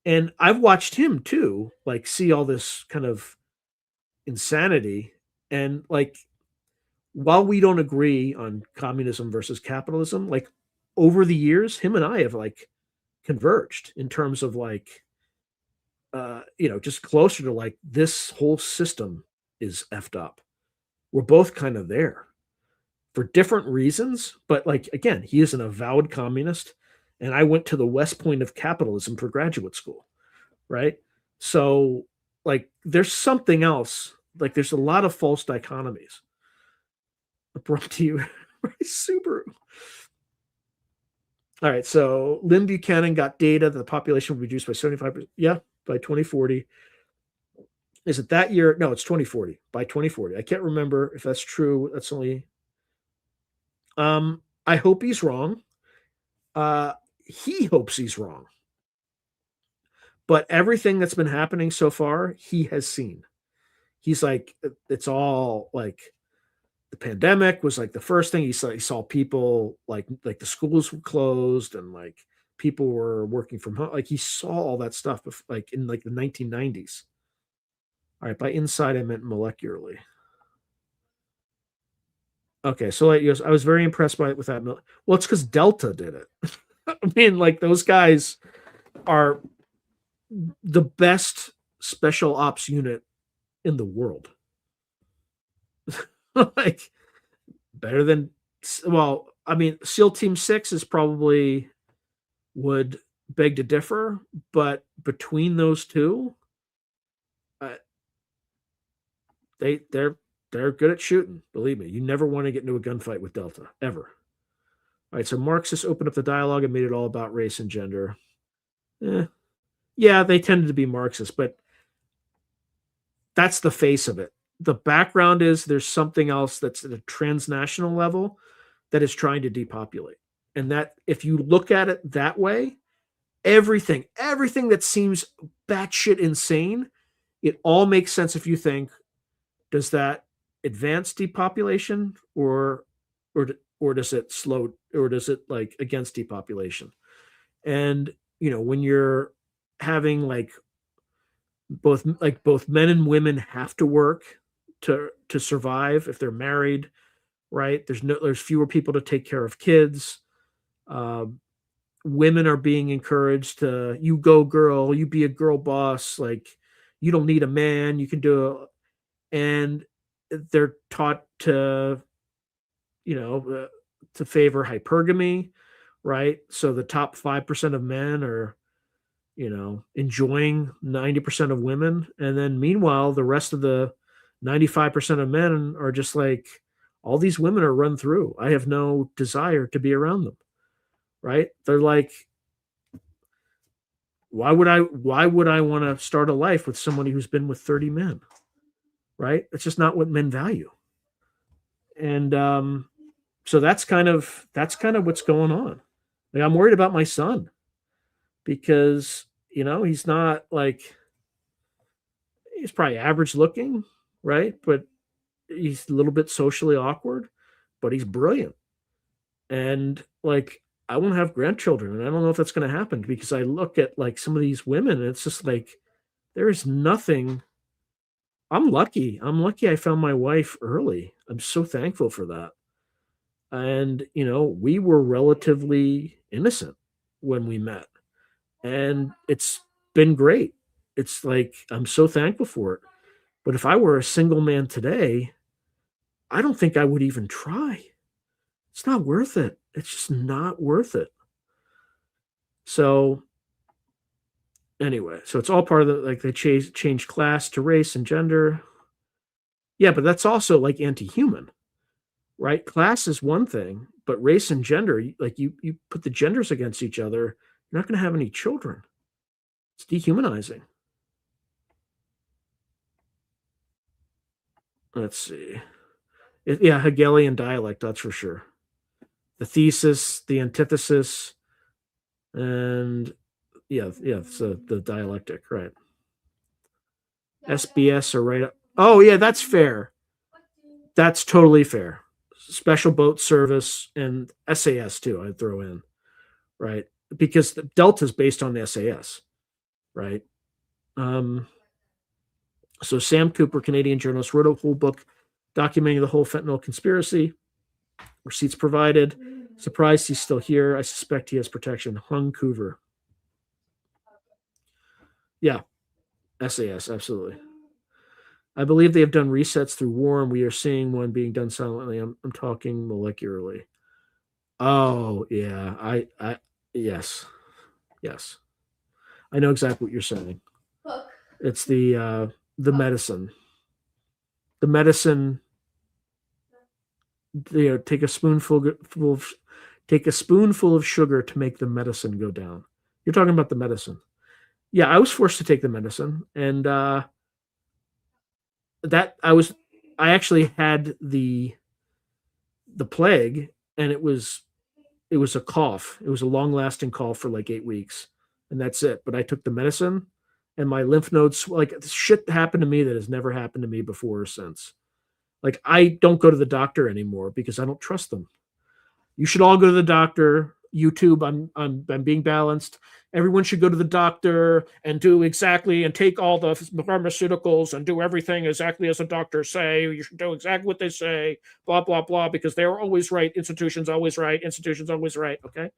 And I've watched him too, like see all this kind of insanity. And like while we don't agree on communism versus capitalism, like over the years, him and I have like converged in terms of like just closer to like this whole system is effed up. We're both kind of there for different reasons, but like again, he is an avowed communist, and I went to the West Point of capitalism for graduate school, right? So like there's something else. Like there's a lot of false dichotomies. Brought to you by Subaru. All right, so Lynn Buchanan got data that the population will be reduced by 75%. Yeah, by 2040. Is it that year? No, it's 2040. By 2040. I can't remember if that's true. That's only I hope he's wrong. He hopes he's wrong. But everything that's been happening so far, he has seen. He's like, it's all like the pandemic was like the first thing he saw people like the schools were closed and like people were working from home. Like he saw all that stuff like in like the 1990s. All right, by inside I meant molecularly. Okay, so like, I was very impressed by it with that. Well, it's because Delta did it. I mean, like those guys are the best special ops unit in the world. Like better than, well, I mean, SEAL Team 6 is probably would beg to differ, but between those two, uh, they're good at shooting. Believe me, you never want to get into a gunfight with Delta ever. All right, so Marxists opened up the dialogue and made it all about race and gender. Eh, yeah, they tended to be Marxist, but that's the face of it. The background is there's something else that's at a transnational level that is trying to depopulate. And that if you look at it that way, everything that seems batshit insane, it all makes sense if you think, does that advance depopulation or or does it slow or does it like against depopulation? And when you're having both men and women have to work to survive if they're married, right? There's fewer people to take care of kids. Um, Women are being encouraged to, you go girl, you be a girl boss, like you don't need a man, you can do it. And they're taught you know uh, to favor hypergamy, right? So the top 5% of men are enjoying 90% of women, and then meanwhile the rest of the 95% of men are just like, all these women are run through, I have no desire to be around them, right? They're like, why would I want to start a life with somebody who's been with 30 men, right? It's just not what men value. And so that's kind of what's going on. Like, I'm worried about my son because he's not like, he's probably average looking, right? But he's a little bit socially awkward, but he's brilliant. And like, I won't have grandchildren, and I don't know if that's going to happen because I look at like some of these women, and it's just like there is nothing. I'm lucky I found my wife early. I'm so thankful for that. And we were relatively innocent when we met, and it's been great. It's like I'm so thankful for it. But if I were a single man today, I don't think I would even try. It's not worth it. It's just not worth it. So anyway, so it's all part of the, like, they change class to race and gender. Yeah, but that's also like anti-human, right? Class is one thing, but race and gender, like you put the genders against each other, you're not going to have any children. It's dehumanizing. Let's see. Yeah, Hegelian dialect, that's for sure. The thesis, the antithesis, and yeah, so the dialectic, right? SBS are right up. Oh yeah, that's fair. That's totally fair. Special boat service and SAS too, I'd throw in, right? Because the Delta is based on the SAS, right? Um, so Sam Cooper, Canadian journalist, wrote a whole book documenting the whole fentanyl conspiracy. Receipts provided. Surprised he's still here. I suspect he has protection. Hung Coover. Yeah, SAS, absolutely. I believe they have done resets through war, and we are seeing one being done silently. I'm talking molecularly. Oh yeah, yes, yes. I know exactly what you're saying. It's the medicine. The medicine. Take a spoonful of sugar to make the medicine go down. You're talking about the medicine. Yeah, I was forced to take the medicine, and that I actually had the plague, and it was a cough. It was a long lasting cough for like 8 weeks, and that's it. But I took the medicine, and my lymph nodes, like, shit happened to me that has never happened to me before or since. Like, I don't go to the doctor anymore because I don't trust them. You should all go to the doctor. YouTube, I'm being balanced. Everyone should go to the doctor and do exactly and take all the pharmaceuticals and do everything exactly as the doctors say. You should do exactly what they say, blah, blah, blah, because they're always right. Institutions always right. Institutions always right. Okay.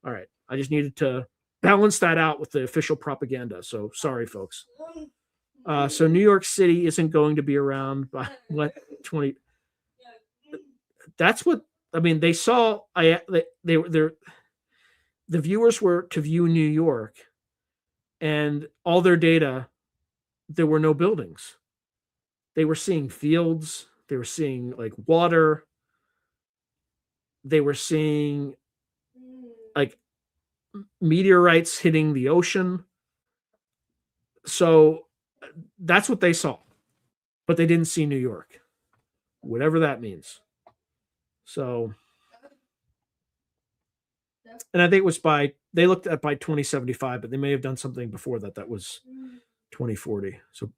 All right. I just needed to balance that out with the official propaganda. So sorry, folks. So New York City isn't going to be around by what 20. That's what I mean. They saw. They're the viewers were to view New York, and all their data, there were no buildings. They were seeing fields, they were seeing like water, they were seeing like meteorites hitting the ocean. So that's what they saw. But they didn't see New York, whatever that means. So, and I think it was they looked at by 2075, but they may have done something before that. That was 2040. So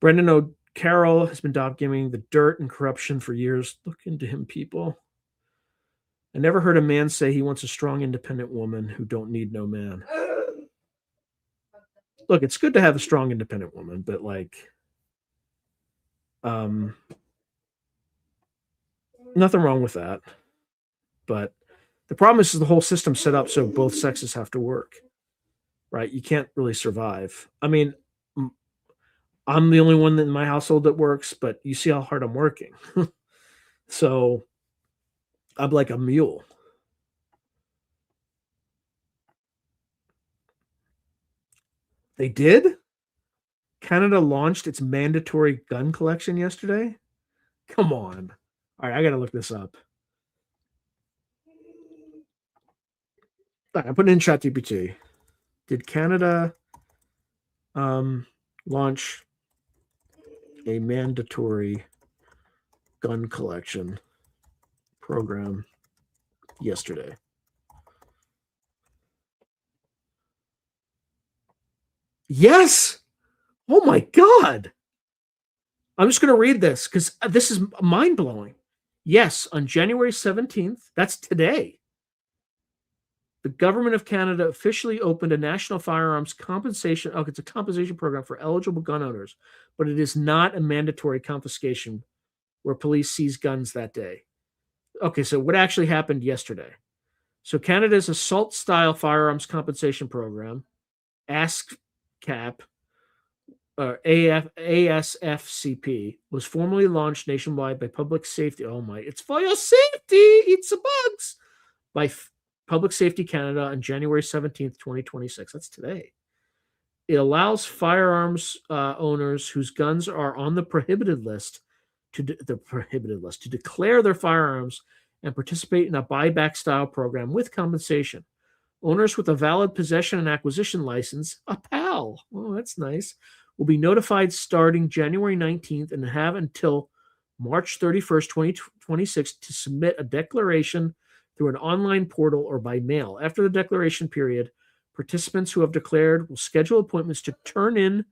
Brendan O'Carroll has been documenting the dirt and corruption for years. Look into him, people. I never heard a man say he wants a strong, independent woman who don't need no man. Look, it's good to have a strong, independent woman, but like, nothing wrong with that. But the problem is the whole system's set up so both sexes have to work, right? You can't really survive. I mean, I'm the only one in my household that works, but you see how hard I'm working. So I'm like a mule. They did? Canada launched its mandatory gun collection yesterday? Come on. All right, I got to look this up. All right, I put in ChatGPT. Did Canada launch a mandatory gun collection program yesterday? Yes. Oh my God. I'm just going to read this because this is mind blowing. Yes, on January 17th, that's today, the government of Canada officially opened a national firearms compensation. Oh, it's a compensation program for eligible gun owners, but it is not a mandatory confiscation where police seize guns that day. Okay, so what actually happened yesterday? So Canada's assault-style firearms compensation program, ASCAP, ASFCP, was formally launched nationwide by Public Safety. Oh my, it's for your safety. Eat some bugs. By Public Safety Canada on January 17th, 2026. That's today. It allows firearms owners whose guns are on the prohibited list to declare their firearms and participate in a buyback style program with compensation. Owners with a valid possession and acquisition license, a PAL, oh, that's nice, will be notified starting January 19th and have until March 31st, 2026 to submit a declaration through an online portal or by mail. After the declaration period, participants who have declared will schedule appointments to turn in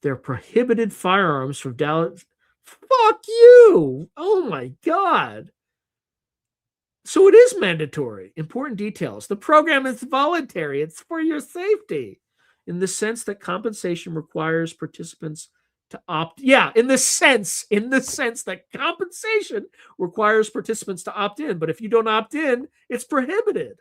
their prohibited firearms from Dallas. Fuck you! Oh my God. So it is mandatory. Important details. The program is voluntary. It's for your safety in the sense that compensation requires participants to opt. Yeah, in the sense that compensation requires participants to opt in. But if you don't opt in, it's prohibited.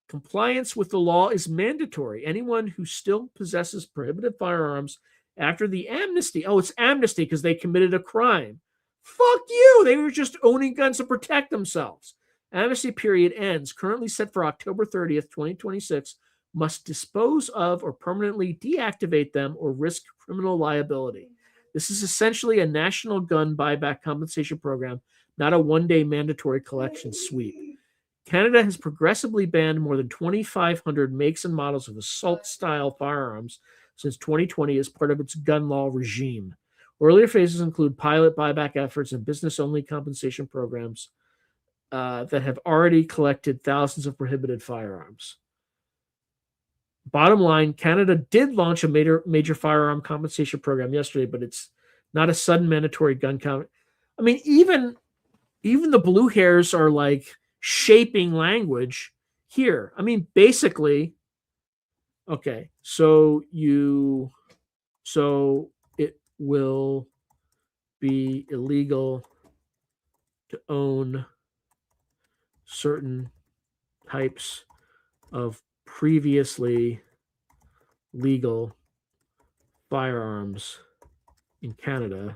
Compliance with the law is mandatory. Anyone who still possesses prohibited firearms after the amnesty. Oh, it's amnesty because they committed a crime. Fuck you. They were just owning guns to protect themselves. Amnesty period ends, currently set for October 30th, 2026, must dispose of or permanently deactivate them or risk criminal liability. This is essentially a national gun buyback compensation program, not a one-day mandatory collection sweep. Canada has progressively banned more than 2,500 makes and models of assault-style firearms since 2020 as part of its gun law regime. Earlier phases include pilot buyback efforts and business-only compensation programs that have already collected thousands of prohibited firearms. Bottom line, Canada did launch a major firearm compensation program yesterday, but it's not a sudden mandatory gun count. I mean, even the blue hairs are like shaping language here. I mean, basically, okay, so it will be illegal to own certain types of previously legal firearms in Canada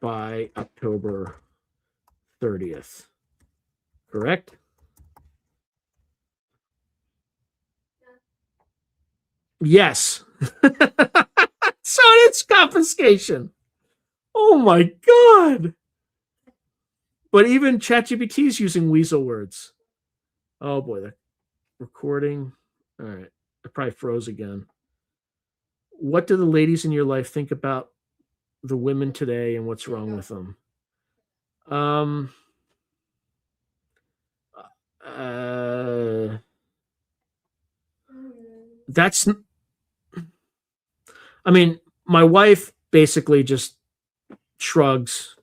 by October 30th. Correct. Yes. So it's confiscation. Oh my God. But even ChatGPT is using weasel words. Oh boy, the recording. All right. I probably froze again. What do the ladies in your life think about the women today and what's wrong with them? Um, uh, that's, I mean, my wife basically just shrugs.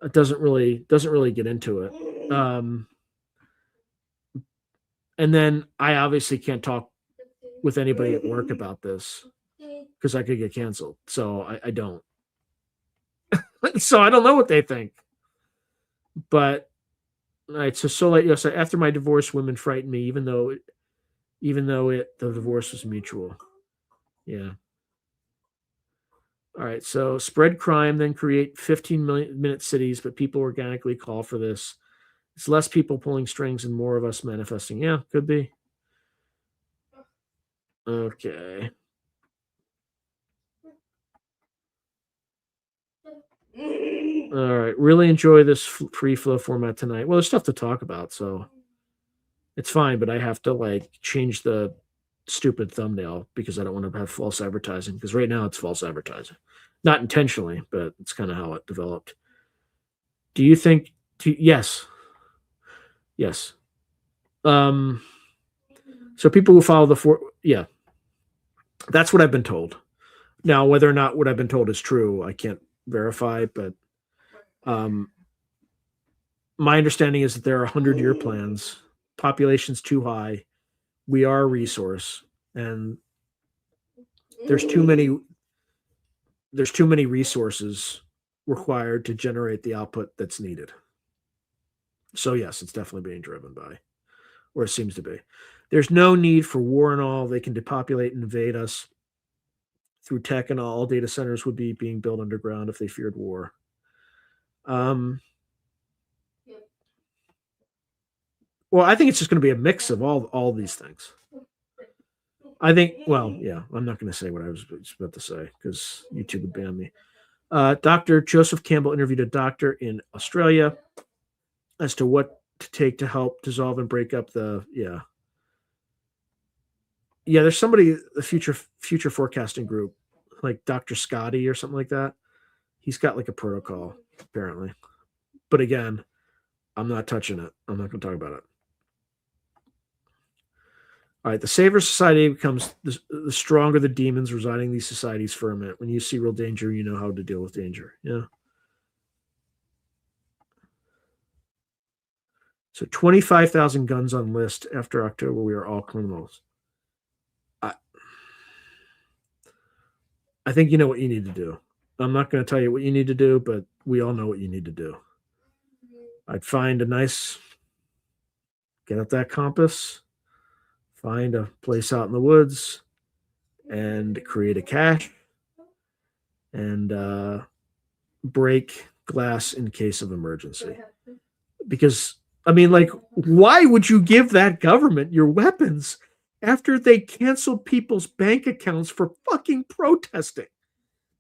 It doesn't really get into it. And then I obviously can't talk with anybody at work about this because I could get canceled. So I don't. So I don't know what they think. But all right, so like yes, after my divorce, women frightened me, even though the divorce was mutual. Yeah. All right. So spread crime, then create 15-minute cities, but people organically call for this. It's less people pulling strings and more of us manifesting. Yeah, could be. Okay. All right. Really enjoy this free flow format tonight. Well, there's stuff to talk about, so it's fine, but I have to like change the stupid thumbnail because I don't want to have false advertising because right now it's false advertising. Not intentionally, but it's kind of how it developed. Do you think yes. Yes. Um so people who follow yeah, that's what I've been told. Now whether or not what I've been told is true, I can't verify, but um my understanding is that there are 100-year plans. Population's too high. We are a resource and there's too many resources required to generate the output that's needed. So yes, it's definitely being driven by, or it seems to be. There's no need for war and all. They can depopulate and invade us through tech and all. Data centers would be being built underground if they feared war. Um, well, I think it's just going to be a mix of all these things. I think. Well, yeah, I'm not going to say what I was about to say because YouTube would ban me. Dr. Joseph Campbell interviewed a doctor in Australia as to what to take to help dissolve and break up the yeah. There's somebody the future forecasting group like Dr. Scotty or something like that. He's got like a protocol apparently, but again, I'm not touching it. I'm not going to talk about it. All right, the saver society becomes the stronger the demons residing in these societies ferment. When you see real danger, you know how to deal with danger. Yeah. So 25,000 guns on list after October. We are all criminals. I think you know what you need to do. I'm not going to tell you what you need to do, but we all know what you need to do. I'd find a nice, get out that compass, find a place out in the woods, and create a cache and break glass in case of emergency. Because, I mean, like, why would you give that government your weapons after they canceled people's bank accounts for fucking protesting?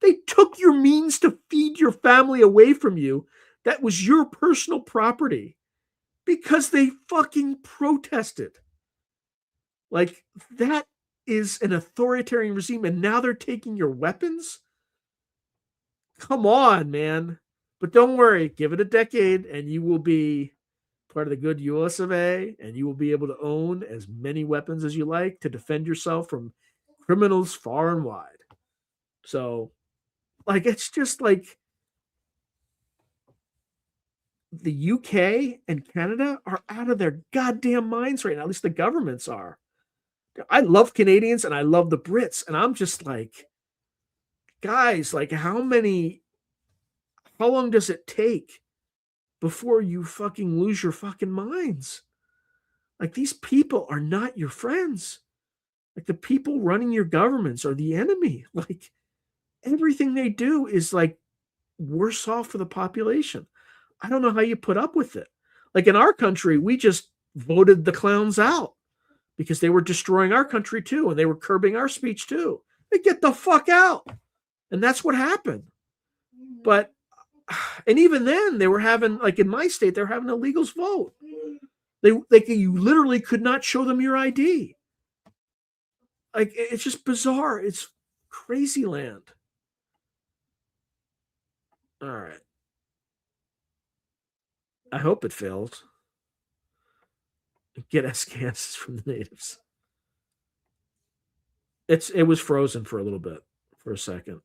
They took your means to feed your family away from you. That was your personal property because they fucking protested. Like, that is an authoritarian regime, and now they're taking your weapons? Come on, man. But don't worry, give it a decade, and you will be part of the good US of A, and you will be able to own as many weapons as you like to defend yourself from criminals far and wide. So, like, it's just like the UK and Canada are out of their goddamn minds right now. At least the governments are. I love Canadians and I love the Brits. And I'm just like, guys, like, how long does it take before you fucking lose your fucking minds? Like, these people are not your friends. Like, the people running your governments are the enemy. Like, everything they do is like worse off for the population. I don't know how you put up with it. Like in our country, we just voted the clowns out because they were destroying our country too, and they were curbing our speech too. They get the fuck out. And that's what happened. But, and even then, they were having, like in my state, they were having illegals vote. You literally could not show them your ID. Like, it's just bizarre. It's crazy land. All right. I hope it fails. Get SKSs from the natives. It was frozen for a little bit, for a second.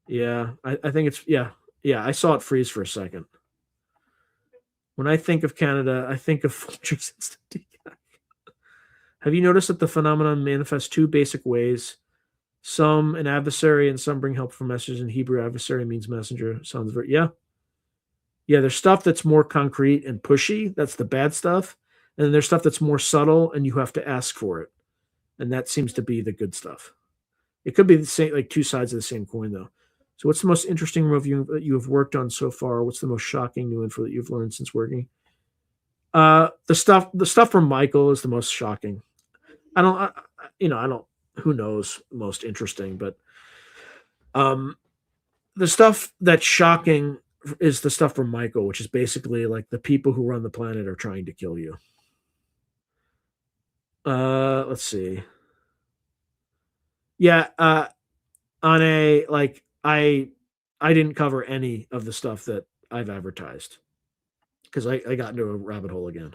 Yeah, I think it's yeah. I saw it freeze for a second. When I think of Canada, I think of Folgers instant decaf. Have you noticed that the phenomenon manifests two basic ways? Some an adversary and some bring helpful messages. In Hebrew, adversary means messenger. Sounds very yeah. There's stuff that's more concrete and pushy. That's the bad stuff. And then there's stuff that's more subtle, and you have to ask for it. And that seems to be the good stuff. It could be the same, like two sides of the same coin, though. So, what's the most interesting review that you have worked on so far? What's the most shocking new info that you've learned since working? The stuff from Michael is the most shocking. I don't. Who knows? Most interesting, but the stuff that's shocking is the stuff from Michael, which is basically like the people who run the planet are trying to kill you. Let's see. Yeah, on a like I didn't cover any of the stuff that I've advertised because I got into a rabbit hole again.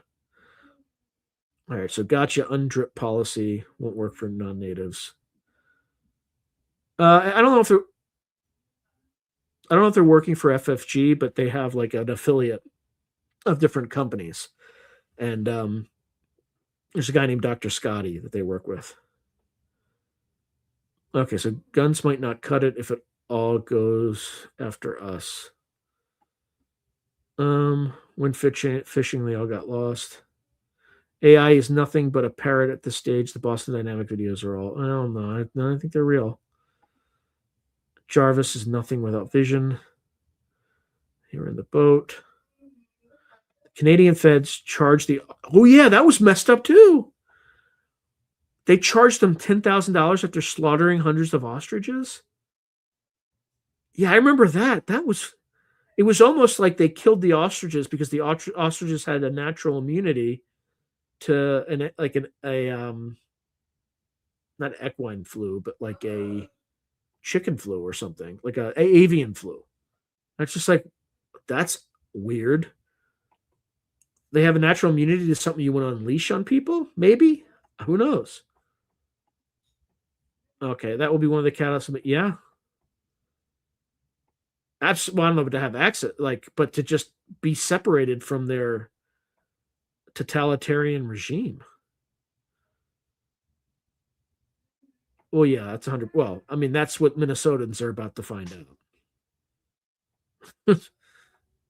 All right, so gotcha. Undrip policy won't work for non-natives. I don't know if they're working for FFG, but they have like an affiliate of different companies, and there's a guy named Dr. Scotty that they work with. Okay, so guns might not cut it if it all goes after us. When fishing, they all got lost. AI is nothing but a parrot at this stage. The Boston Dynamic videos are all, I don't know. I think they're real. Jarvis is nothing without vision. Here in the boat. Canadian feds charged oh yeah, that was messed up too. They charged them $10,000 after slaughtering hundreds of ostriches. Yeah, I remember that. It was almost like they killed the ostriches because the ostriches had a natural immunity to not equine flu, but like a chicken flu or something, like a avian flu. That's just like, that's weird. They have a natural immunity to something you want to unleash on people? Maybe? Who knows? Okay, that will be one of the catalysts. Yeah. Absolutely. Well, I don't know, but to have access, but to just be separated from their totalitarian regime. Well, yeah, that's 100. Well, I mean, that's what Minnesotans are about to find out.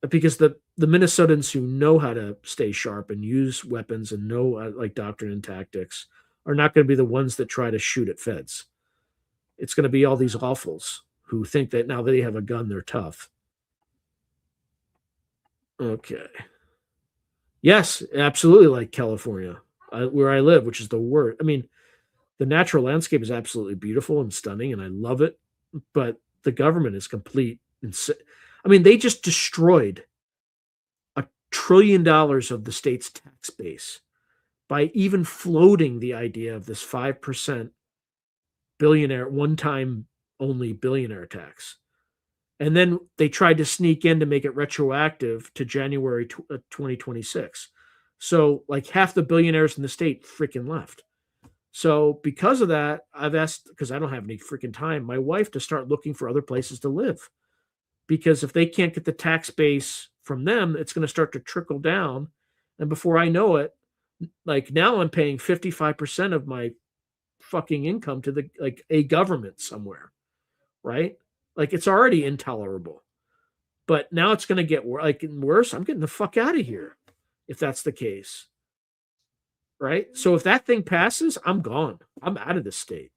Because the Minnesotans who know how to stay sharp and use weapons and know like doctrine and tactics are not going to be the ones that try to shoot at feds. It's going to be all these awfuls who think that now that they have a gun, they're tough. Okay. Yes, absolutely, like California, where I live, which is the worst. I mean, the natural landscape is absolutely beautiful and stunning, and I love it. But the government is complete. I mean, they just destroyed $1 trillion of the state's tax base by even floating the idea of this 5% billionaire, one-time only billionaire tax. And then they tried to sneak in to make it retroactive to January 2026. So like half the billionaires in the state freaking left. So because of that, I've asked, because I don't have any freaking time, my wife to start looking for other places to live. Because if they can't get the tax base from them, it's going to start to trickle down. And before I know it, like now I'm paying 55% of my fucking income to a government somewhere, right? Like it's already intolerable. But now it's going to get worse. I'm getting the fuck out of here if that's the case. Right? So if that thing passes, I'm gone. I'm out of this state.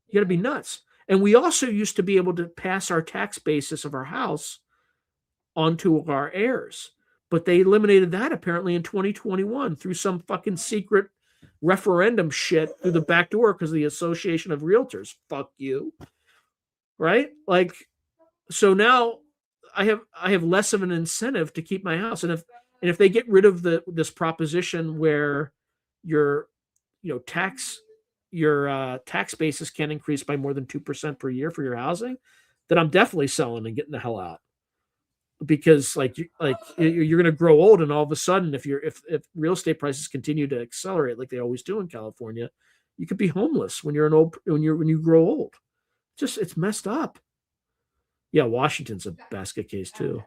You got to be nuts. And we also used to be able to pass our tax basis of our house onto our heirs. But they eliminated that apparently in 2021 through some fucking secret referendum shit through the back door because of the Association of Realtors. Fuck you. Right? Like, so now I have less of an incentive to keep my house. And if they get rid of this proposition where your tax basis can increase by more than 2% per year for your housing, then I'm definitely selling and getting the hell out. Because you're going to grow old, and all of a sudden, if real estate prices continue to accelerate like they always do in California, you could be homeless when you grow old. It's messed up. Yeah, Washington's a basket case too.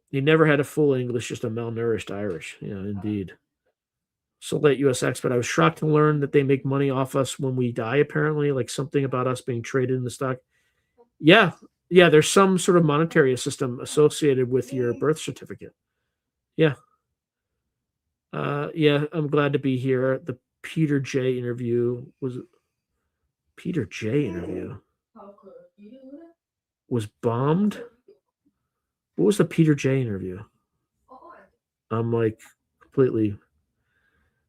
He never had a full English, just a malnourished Irish. Yeah, indeed. So late U.S. expert. I was shocked to learn that they make money off us when we die. Apparently, like something about us being traded in the stock. Yeah, there's some sort of monetary system associated with your birth certificate. Yeah. Yeah, I'm glad to be here. The Peter J interview was bombed. What was the Peter J interview? I'm like completely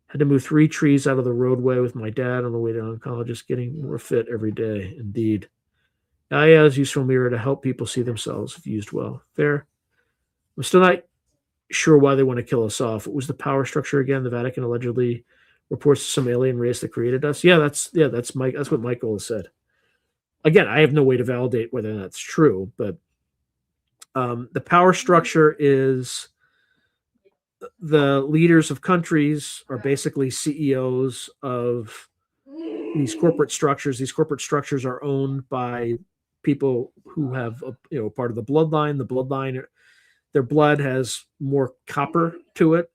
had to move 3 trees out of the roadway with my dad on the way down to college, just getting more fit every day. Indeed. AI is useful mirror to help people see themselves if used well. Fair. I'm still not sure why they want to kill us off. It was the power structure again. The Vatican allegedly reports to some alien race that created us. That's what Michael has said. Again, I have no way to validate whether that's true, but the power structure is the leaders of countries are basically CEOs of these corporate structures. These corporate structures are owned by people who have part of the bloodline. Their blood has more copper to it,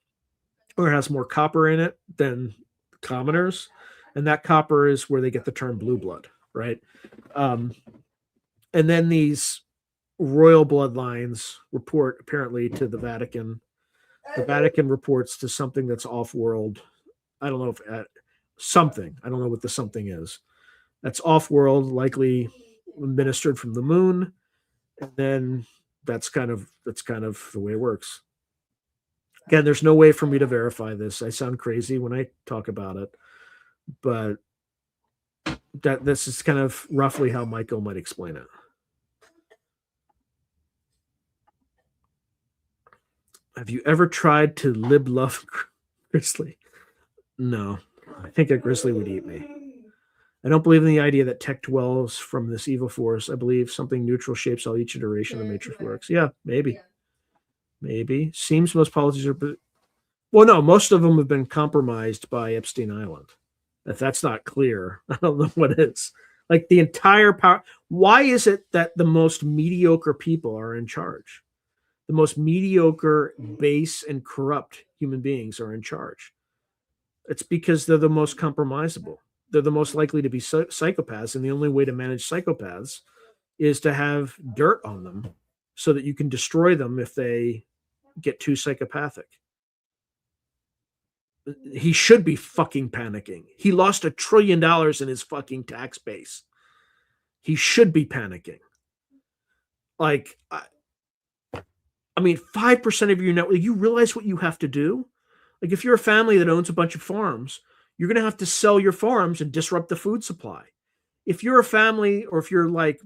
or has more copper in it than commoners, and that copper is where they get the term blue blood, right? And then these royal bloodlines report apparently to the Vatican. The Vatican reports to something that's off-world. I don't know if something. I don't know what the something is. That's off-world, likely administered from the moon, and then that's kind of the way it works. Again, there's no way for me to verify this. I sound crazy when I talk about it, but this is kind of roughly how Michael might explain it. Have you ever tried to love Grizzly? No, I think a Grizzly would eat me. I don't believe in the idea that tech dwells from this evil force. I believe something neutral shapes how each iteration of the Matrix works. Yeah, maybe. Seems most policies are... Well, no, most of them have been compromised by Epstein Island. If that's not clear, I don't know what is. Like the entire power... Why is it that the most mediocre people are in charge? The most mediocre, base, and corrupt human beings are in charge. It's because they're the most compromisable. They're the most likely to be psychopaths, and the only way to manage psychopaths is to have dirt on them so that you can destroy them if they get too psychopathic. He should be fucking panicking. He lost $1 trillion in his fucking tax base. He should be panicking. Like, I mean, 5% of your net, you realize what you have to do? Like, if you're a family that owns a bunch of farms, you're going to have to sell your farms and disrupt the food supply. If you're a family, or if you're like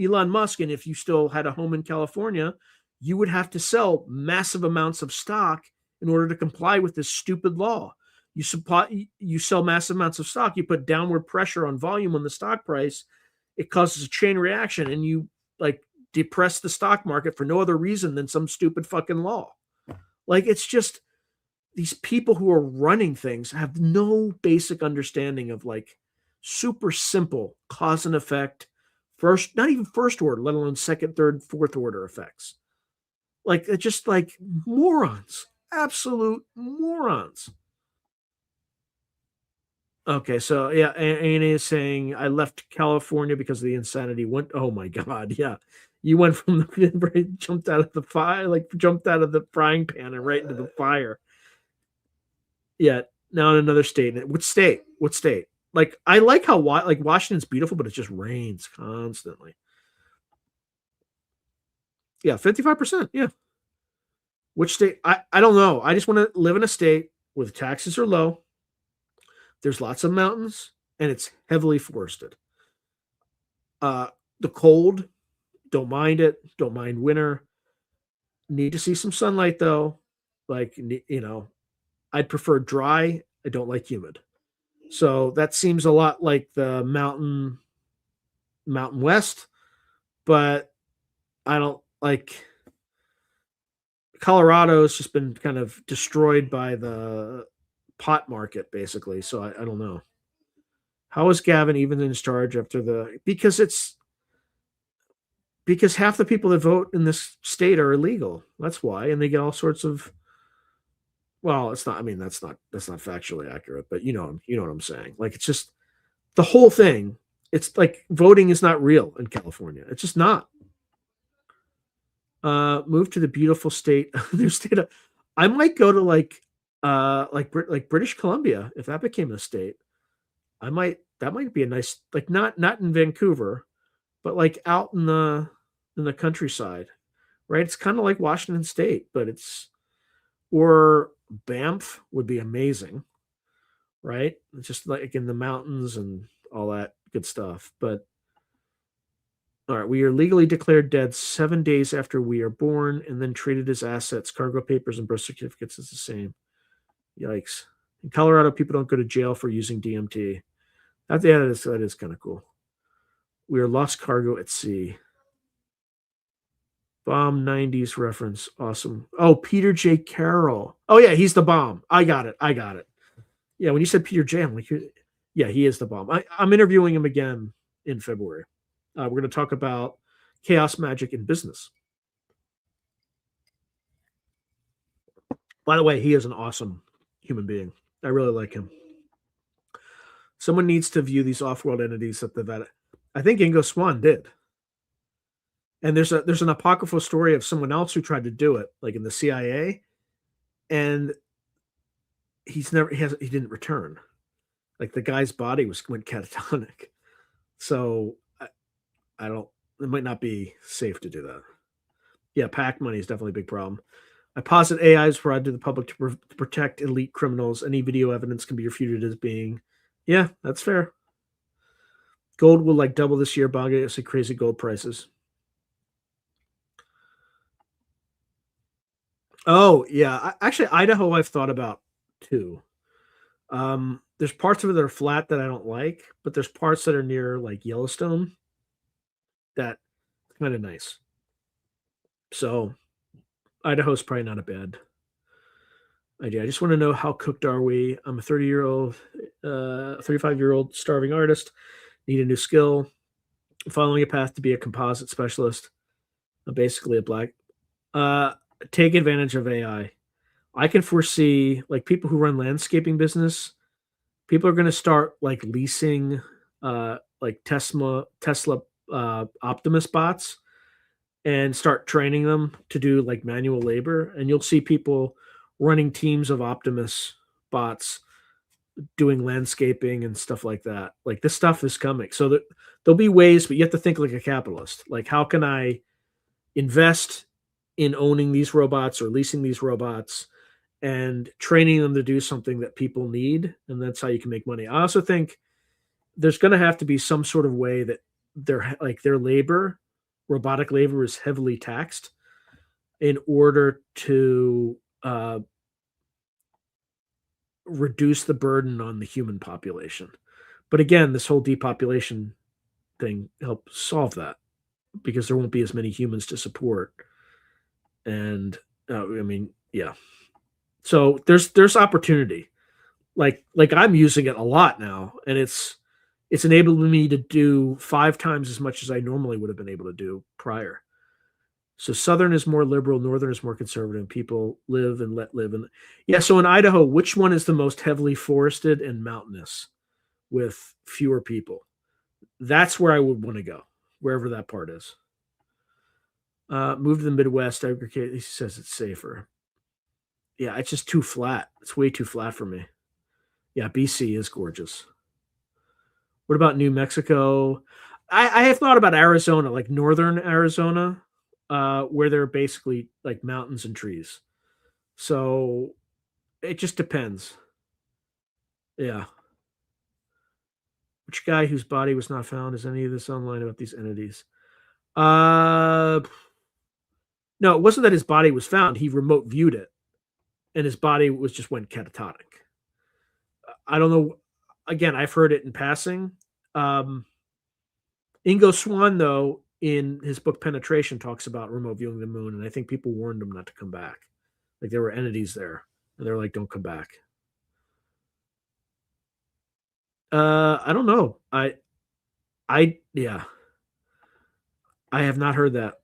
Elon Musk, and if you still had a home in California, you would have to sell massive amounts of stock in order to comply with this stupid law. You sell massive amounts of stock, you put downward pressure on volume on the stock price, it causes a chain reaction, and you like depress the stock market for no other reason than some stupid fucking law. Like, it's just, these people who are running things have no basic understanding of like super simple cause and effect, not even first order, let alone second, third, fourth order effects. Like, it's just like morons, absolute morons. Okay, so yeah, Annie is saying I left California because of the insanity. Oh my God, yeah. You went from the jumped out of the fire, like jumped out of the frying pan and right into the fire. Yeah, now in another state. What state? Like I like how like Washington's beautiful, but it just rains constantly. Yeah, 55%. Yeah. Which state? I don't know. I just want to live in a state where the taxes are low. There's lots of mountains and it's heavily forested. Uh, the cold, don't mind it. Don't mind winter. Need to see some sunlight though. Like I'd prefer dry. I don't like humid. So that seems a lot like the Mountain West, but I don't like Colorado's just been kind of destroyed by the pot market, basically. So I don't know. How is Gavin even in charge after the because half the people that vote in this state are illegal. That's why, and they get all sorts of. Well, it's not. I mean, that's not factually accurate, but you know what I'm saying. Like it's just the whole thing. It's like voting is not real in California. It's just not. Move to the beautiful state. New state. I might go to like British Columbia if that became a state. I might that might be a nice like not in Vancouver, but like out in the countryside, right? It's kind of like Washington State, but it's or Banff would be amazing, right? It's just like in the mountains and all that good stuff. But all right, we are legally declared dead 7 days after we are born and then treated as assets. Cargo papers and birth certificates is the same. Yikes. In Colorado, people don't go to jail for using DMT. That is kind of cool. We are lost cargo at sea. Bomb 90s reference. Awesome. Oh, Peter J. Carroll. Oh, yeah, he's the bomb. I got it. Yeah, when you said Peter J., I'm like, yeah, he is the bomb. I'm interviewing him again in February. We're going to talk about chaos magic in business. By the way, he is an awesome human being. I really like him. Someone needs to view these off-world entities at the vet. I think Ingo Swann did. And there's an apocryphal story of someone else who tried to do it, like in the CIA, and he didn't return. Like the guy's body went catatonic. So I don't. It might not be safe to do that. Yeah, PAC money is definitely a big problem. I posit AI is provided to the public to protect elite criminals. Any video evidence can be refuted as being, yeah, that's fair. Gold will like double this year. Bonga see crazy gold prices. Oh yeah, actually Idaho I've thought about too. There's parts of it that are flat that I don't like, but there's parts that are near like Yellowstone that kind of nice. So Idaho's probably not a bad idea. I just want to know how cooked are we? I'm a 30-year-old, 35-year-old starving artist. Need a new skill. Following a path to be a composite specialist. I'm basically a black. Uh, Take advantage of AI. I can foresee like people who run landscaping business. People are going to start like leasing, like Tesla Optimus bots, and start training them to do like manual labor. And you'll see people running teams of Optimus bots doing landscaping and stuff like that. Like this stuff is coming. So there'll be ways, but you have to think like a capitalist. Like how can I invest in owning these robots or leasing these robots and training them to do something that people need, and that's how you can make money. I also think there's going to have to be some sort of way that their labor, robotic labor, is heavily taxed in order to reduce the burden on the human population. But again, this whole depopulation thing helps solve that because there won't be as many humans to support. And I mean, yeah. So there's opportunity. Like I'm using it a lot now, and it's enabled me to do 5 times as much as I normally would have been able to do prior. So Southern is more liberal, Northern is more conservative. People live and let live. And yeah, so in Idaho, which one is the most heavily forested and mountainous with fewer people? That's where I would want to go, wherever that part is. Move to the Midwest. He says it's safer. Yeah, it's just too flat. It's way too flat for me. Yeah, BC is gorgeous. What about New Mexico? I have thought about Arizona, like northern Arizona, where there are basically like mountains and trees. So it just depends. Yeah. Which guy whose body was not found? Is any of this online about these entities? Uh, no, it wasn't that his body was found. He remote viewed it, and his body was just went catatonic. I don't know. Again, I've heard it in passing. Um, Ingo Swann, though, in his book Penetration, talks about remote viewing the moon, and I think people warned him not to come back. Like there were entities there, and they're like, "Don't come back." I don't know. Yeah, I have not heard that.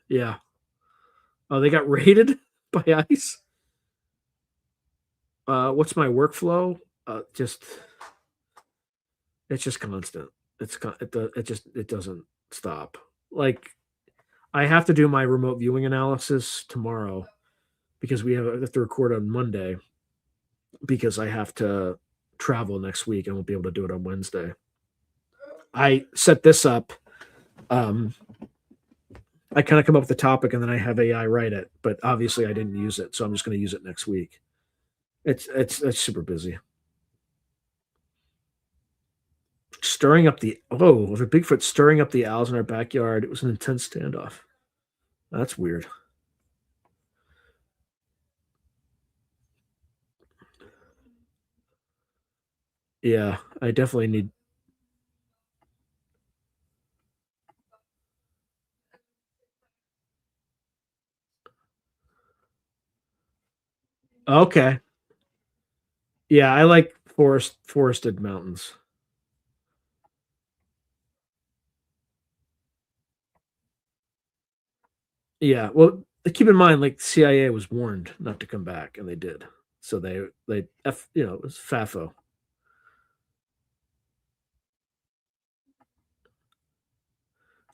Yeah. Oh, they got raided by ICE. What's my workflow? Just it's just constant. It doesn't stop. Like I have to do my remote viewing analysis tomorrow because I have to record on Monday because I have to travel next week. I won't be able to do it on Wednesday. I set this up. Um, I kind of come up with the topic and then I have AI write it, but obviously I didn't use it, so I'm just going to use it next week. It's super busy. Stirring up the Bigfoot stirring up the owls in our backyard. It was an intense standoff. That's weird. Yeah, I definitely need. Okay, yeah, I like forested mountains. Yeah, well, keep in mind, like CIA was warned not to come back, and they did. So it was FAFO.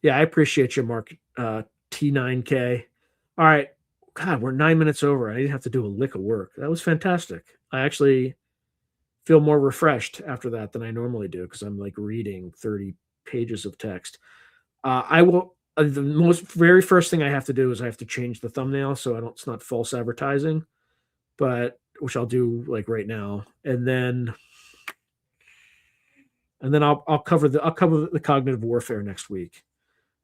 Yeah, I appreciate you, Mark. T9K. All right, God, we're 9 minutes over. I didn't have to do a lick of work. That was fantastic. I actually feel more refreshed after that than I normally do because I'm like reading 30 pages of text. I will. The most very first thing I have to do is I have to change the thumbnail so I don't. It's not false advertising, but which I'll do like right now, and then I'll cover the cognitive warfare next week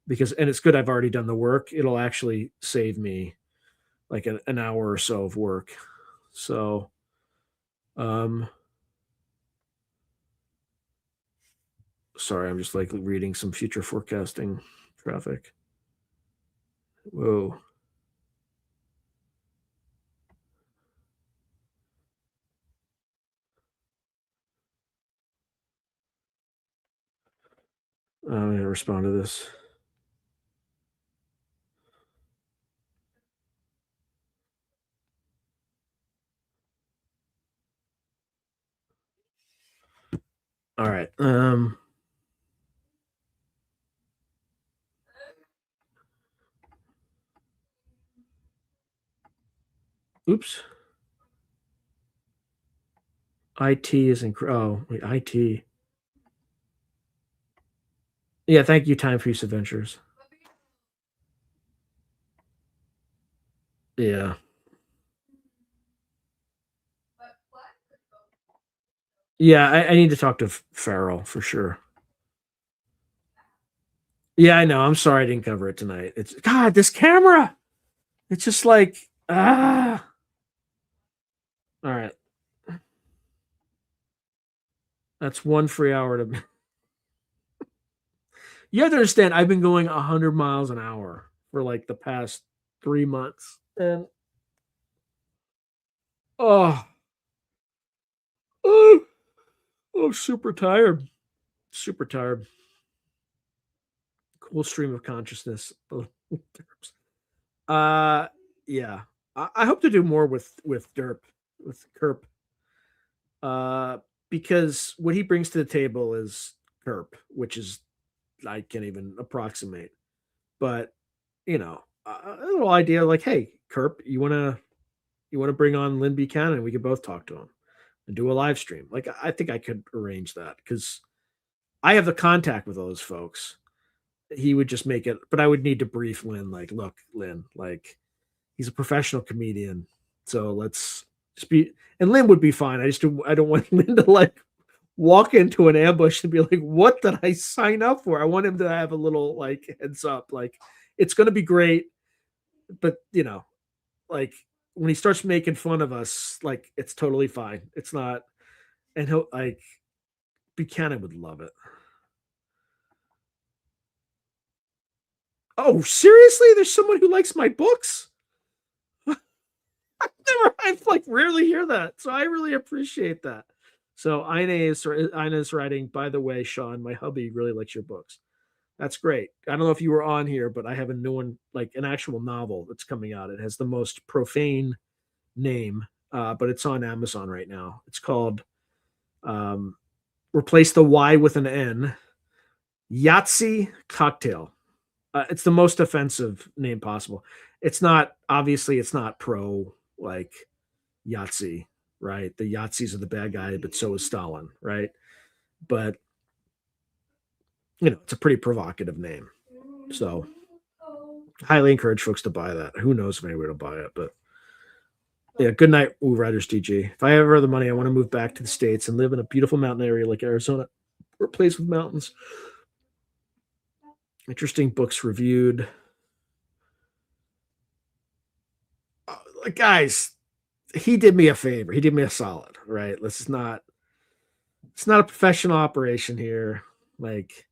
because and it's good I've already done the work. It'll actually save me like an hour or so of work. So, um, sorry, I'm just like reading some future forecasting traffic. Whoa. I'm going to respond to this. All right. Oops. IT is oh, wait, IT. Yeah, thank you, Time Feast Adventures. Yeah. Yeah, I need to talk to Farrell for sure. Yeah, I know. I'm sorry I didn't cover it tonight. It's God, this camera. It's just like ah. All right. That's one free hour to You have to understand I've been going 100 miles an hour for like the past 3 months. And oh, oh, I'm super tired. Super tired. Cool stream of consciousness. Uh, yeah. I hope to do more with Derp, with Kerp, uh, because what he brings to the table is Kerp, which is I can't even approximate. But a little idea like, hey, Kerp, you wanna bring on Lynn Buchanan? We could both talk to him. and do a live stream. Like I think I could arrange that because I have the contact with those folks. He would just make it, but I would need to brief Lynn, like, look, Lynn, like he's a professional comedian, so let's just be. And Lynn would be fine. I don't want Lynn to like walk into an ambush and be like, "What did I sign up for?" I want him to have a little like heads up, like it's going to be great, but like when he starts making fun of us, like it's totally fine. It's not, and he'll like Buchanan would love it. Oh, seriously? There's someone who likes my books? I've like rarely hear that. So I really appreciate that. So Ina's writing, by the way, Sean, my hubby really likes your books. That's great. I don't know if you were on here, but I have a new one, like an actual novel that's coming out. It has the most profane name, but it's on Amazon right now. It's called um, Replace the Y with an N, Yahtzee Cocktail. It's the most offensive name possible. It's not, obviously, it's not pro like Yahtzee, right? The Yahtzees are the bad guy, but so is Stalin, right? But it's a pretty provocative name. So highly encourage folks to buy that. Who knows if anybody will buy it, but yeah, good night, Ooh Riders DG. If I ever have the money, I want to move back to the States and live in a beautiful mountain area like Arizona or a place with mountains. Interesting books reviewed. Guys, he did me a favor. He did me a solid, right? It's not a professional operation here. Like,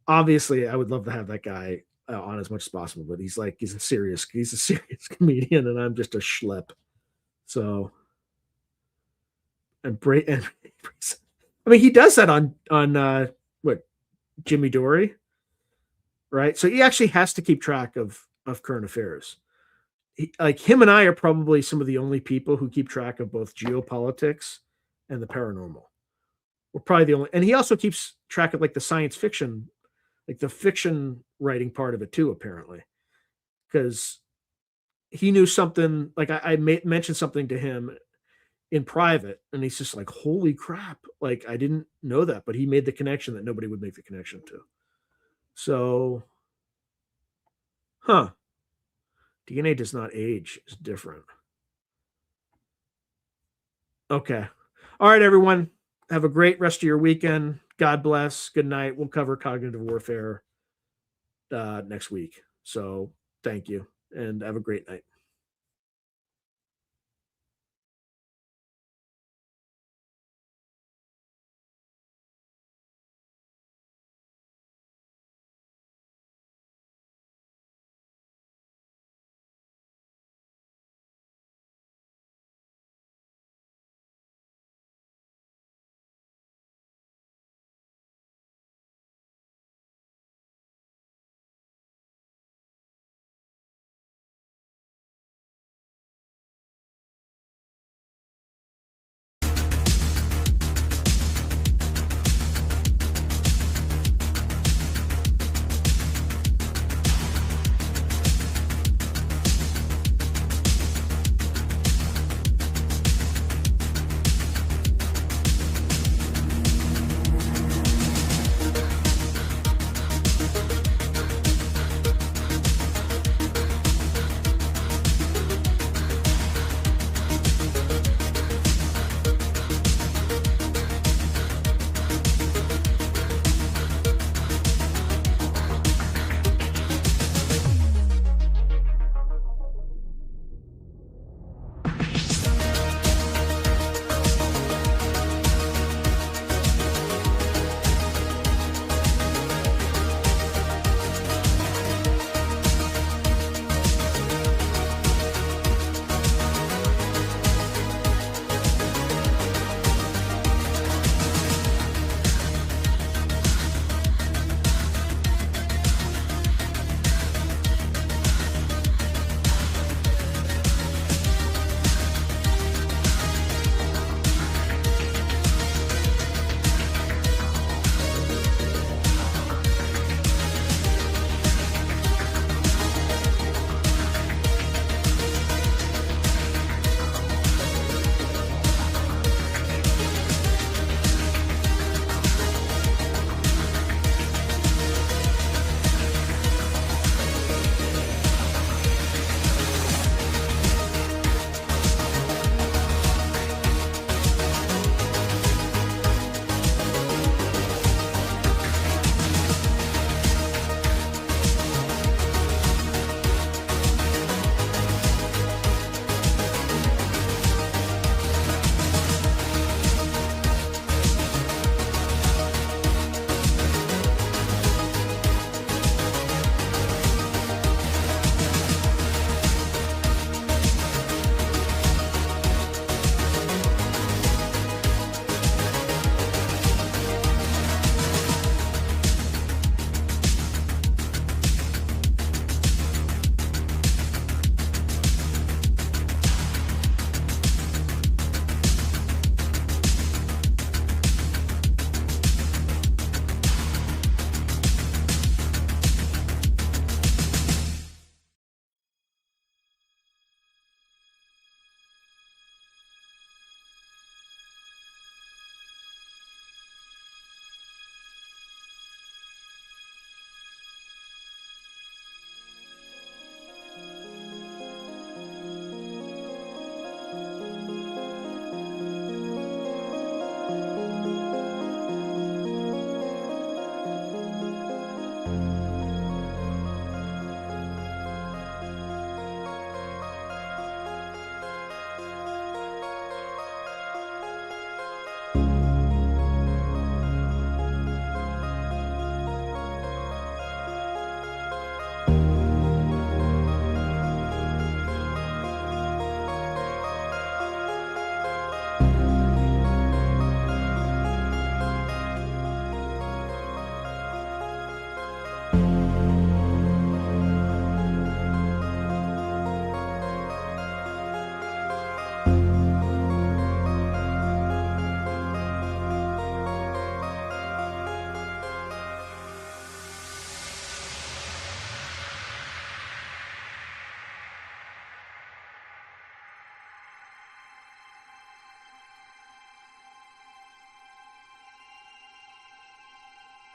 obviously, I would love to have that guy on as much as possible, but he's a serious comedian, and I'm just a schlep. So, and I mean, he does that on what Jimmy Dory, right? So he actually has to keep track of current affairs. Like him and I are probably some of the only people who keep track of both geopolitics and the paranormal. We're probably the only, and he also keeps track of like the science fiction, like the fiction writing part of it too, apparently, because he knew something. Like mentioned something to him in private, and he's just like, "Holy crap!" Like I didn't know that, but he made the connection that nobody would make the connection to. So, huh? DNA does not age; it's different. Okay. All right, everyone. Have a great rest of your weekend. God bless. Good night. We'll cover cognitive warfare next week. So thank you and have a great night.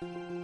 you.